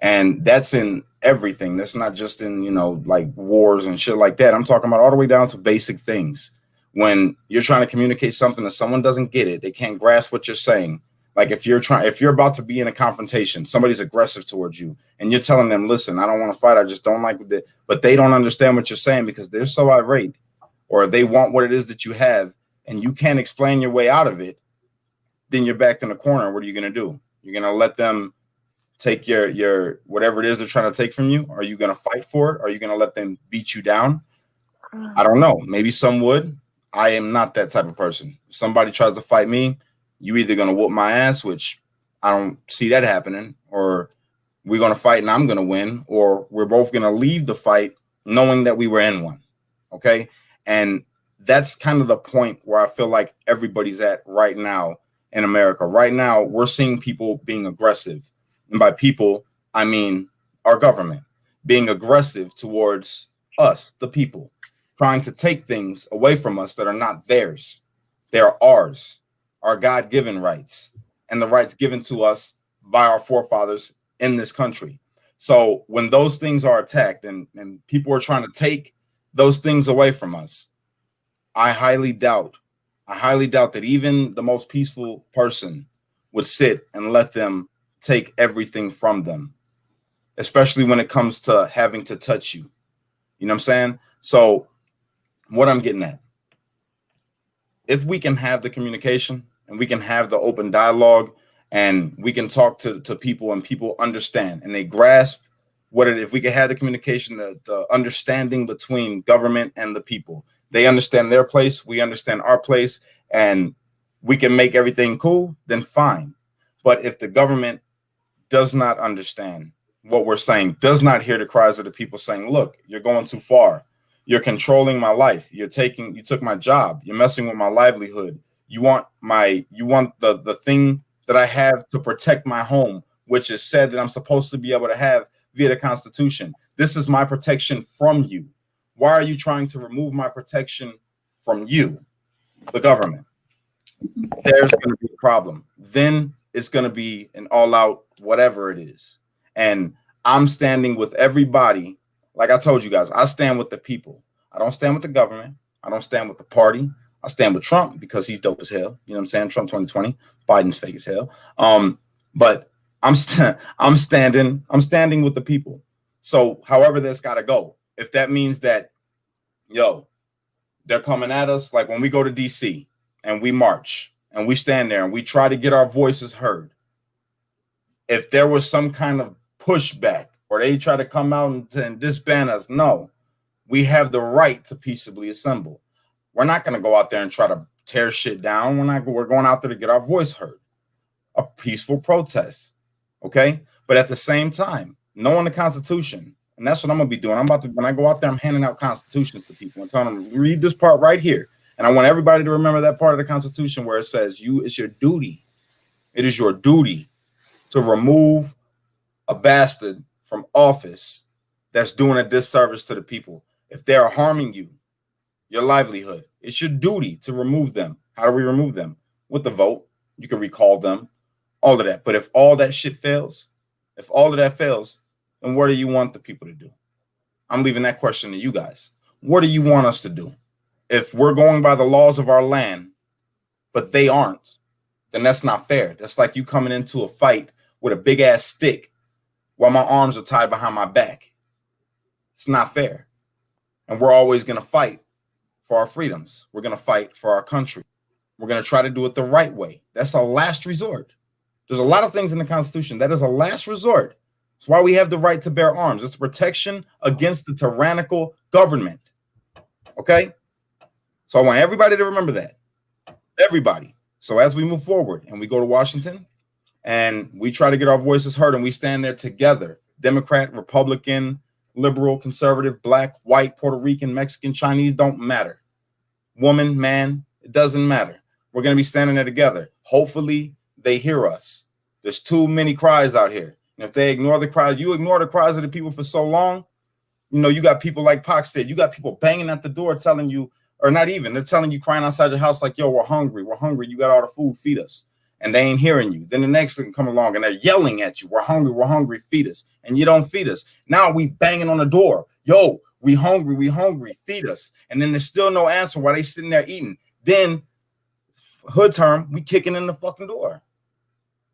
And that's in everything. That's not just in, like wars and shit like that. I'm talking about all the way down to basic things. When you're trying to communicate something and someone doesn't get it, they can't grasp what you're saying. Like if you're about to be in a confrontation, somebody's aggressive towards you and you're telling them, listen, I don't want to fight. I just don't like it. But they don't understand what you're saying because they're so irate or they want what it is that you have and you can't explain your way out of it. Then you're backed in the corner. What are you going to do? You're going to let them take your whatever it is they're trying to take from you. Are you going to fight for it? Are you going to let them beat you down? I don't know. Maybe some would. I am not that type of person. If somebody tries to fight me, you either going to whoop my ass, which I don't see that happening, or we're going to fight and I'm going to win, or we're both going to leave the fight knowing that we were in one. Okay. And that's kind of the point where I feel like everybody's at right now in America. Right now, we're seeing people being aggressive. And by people, I mean our government being aggressive towards us, the people, trying to take things away from us that are not theirs. They're ours, our God-given rights, and the rights given to us by our forefathers in this country. So when those things are attacked and people are trying to take those things away from us, I highly doubt that even the most peaceful person would sit and let them take everything from them, especially when it comes to having to touch you. You know what I'm saying? So what I'm getting at, if we can have the communication and we can have the open dialogue and we can talk to people and people understand and they grasp what it, if we can have the communication, the understanding between government and the people, they understand their place, we understand our place, and we can make everything cool, then fine. But if the government does not understand what we're saying, does not hear the cries of the people saying, look, you're going too far. You're controlling my life. You took my job. You're messing with my livelihood. You want the thing that I have to protect my home, which is said that I'm supposed to be able to have via the Constitution. This is my protection from you. Why are you trying to remove my protection from you, the government? There's going to be a problem. Then it's going to be an all-out whatever it is. And I'm standing with everybody. Like I told you guys, I stand with the people. I don't stand with the government. I don't stand with the party. I stand with Trump because he's dope as hell. You know what I'm saying? Trump 2020, Biden's fake as hell. But I'm standing with the people. So however that's got to go. If that means that, yo, they're coming at us, like when we go to DC and we march and we stand there and we try to get our voices heard. If there was some kind of pushback or they try to come out and disband us, no, we have the right to peaceably assemble. We're not going to go out there and try to tear shit down. We're going out there to get our voice heard. A peaceful protest. Okay. But at the same time, knowing the Constitution, and that's what I'm going to be doing. When I go out there, I'm handing out constitutions to people and telling them, read this part right here. And I want everybody to remember that part of the Constitution where it says it's your duty. It is your duty to remove a bastard from office that's doing a disservice to the people. If they are harming you, your livelihood, it's your duty to remove them. How do we remove them? With the vote. You can recall them, all of that. But if all that shit fails, if all of that fails, then what do you want the people to do? I'm leaving that question to you guys. What do you want us to do? If we're going by the laws of our land, but they aren't, then that's not fair. That's like you coming into a fight with a big ass stick while my arms are tied behind my back. It's not fair. And we're always going to fight for our freedoms. We're going to fight for our country. We're going to try to do it the right way. That's a last resort. There's a lot of things in the Constitution that is a last resort. That's why we have the right to bear arms. It's protection against the tyrannical government. Okay? So I want everybody to remember that. Everybody. So as we move forward and we go to Washington and we try to get our voices heard and we stand there together, Democrat, Republican, liberal, conservative, black, white, Puerto Rican, Mexican, Chinese, don't matter. Woman, man, it doesn't matter. We're going to be standing there together. Hopefully they hear us. There's too many cries out here. And if they ignore the cries, you ignore the cries of the people for so long, you know, you got people like Pac said, you got people banging at the door telling you, or not even, they're telling you crying outside your house like, yo, we're hungry. We're hungry. You got all the food, feed us. And they ain't hearing you. Then the next thing come along and they're yelling at you. We're hungry, feed us. And you don't feed us. Now we banging on the door. Yo, we hungry, feed us. And then there's still no answer while they sitting there eating. Then hood term, we kicking in the fucking door.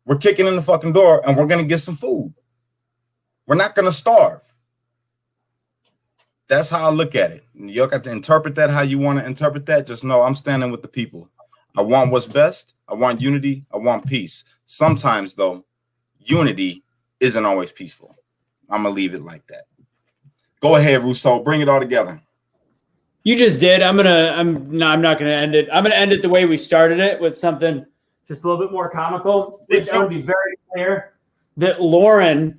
We're kicking in the fucking door and we're going to get some food. We're not going to starve. That's how I look at it. You got to interpret that how you want to interpret that. Just know I'm standing with the people. I want what's best. I want unity. I want peace. Sometimes, though, unity isn't always peaceful. I'm going to leave it like that. Go ahead, Russo. Bring it all together. You just did. I'm not gonna end it. I'm gonna end it the way we started it, with something just a little bit more comical. Which I would be very clear that Lauren's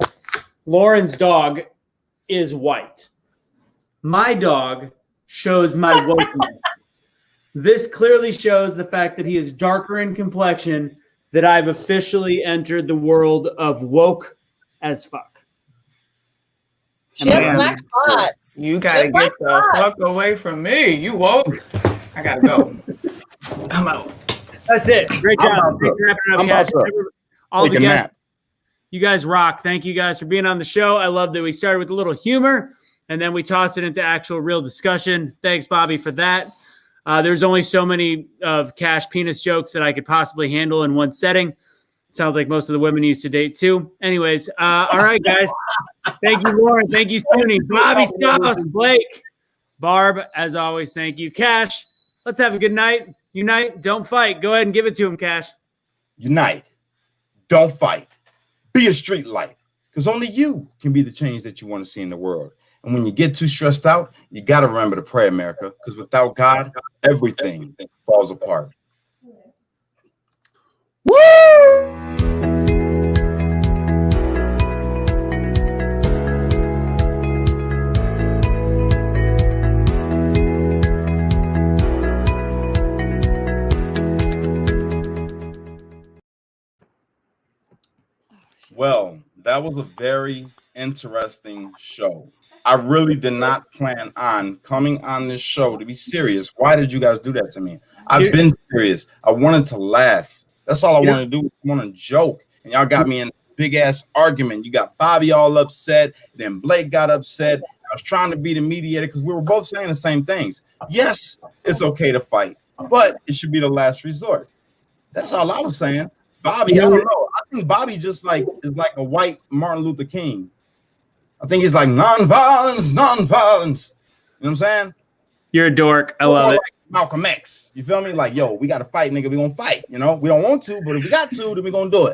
dog is white. My dog shows my wokeness. This clearly shows the fact that he is darker in complexion, that I've officially entered the world of woke as fuck. She has black spots. You gotta get the fuck away from me. You woke. I gotta go. I'm out. That's it. Great job. I'm about to All take the a guys, nap. you guys rock. Thank you guys for being on the show. I love that we started with a little humor and then we tossed it into actual real discussion. Thanks, Bobby, for that. There's only so many of Cash penis jokes that I could possibly handle in one setting. Sounds like most of the women used to date too. Anyways, all right, guys. Thank you, Lauren. Thank you, Soonie. Bobby Sauce, Blake, Barb, as always, thank you. Cash, let's have a good night. Unite, don't fight. Go ahead and give it to him, Cash. Unite. Don't fight. Be a street light. Because only you can be the change that you want to see in the world. And when you get too stressed out, you got to remember to pray, America. Because without God, everything falls apart. Well, that was a very interesting show. I really did not plan on coming on this show to be serious. Why did you guys do that to me? I've been serious. I wanted to laugh. That's all I wanted to do. I want to joke. And y'all got me in a big ass argument. You got Bobby all upset. Then Blake got upset. I was trying to be the mediator because we were both saying the same things. Yes, it's okay to fight, but it should be the last resort. That's all I was saying. Bobby, I don't know. I think Bobby just like is like a white Martin Luther King. I think he's like non-violence, non-violence. You know what I'm saying? You're a dork. I love it. Like Malcolm X. You feel me? Like, yo, we got to fight, nigga. We gonna fight. You know, we don't want to, but if we got to, then we gonna do it.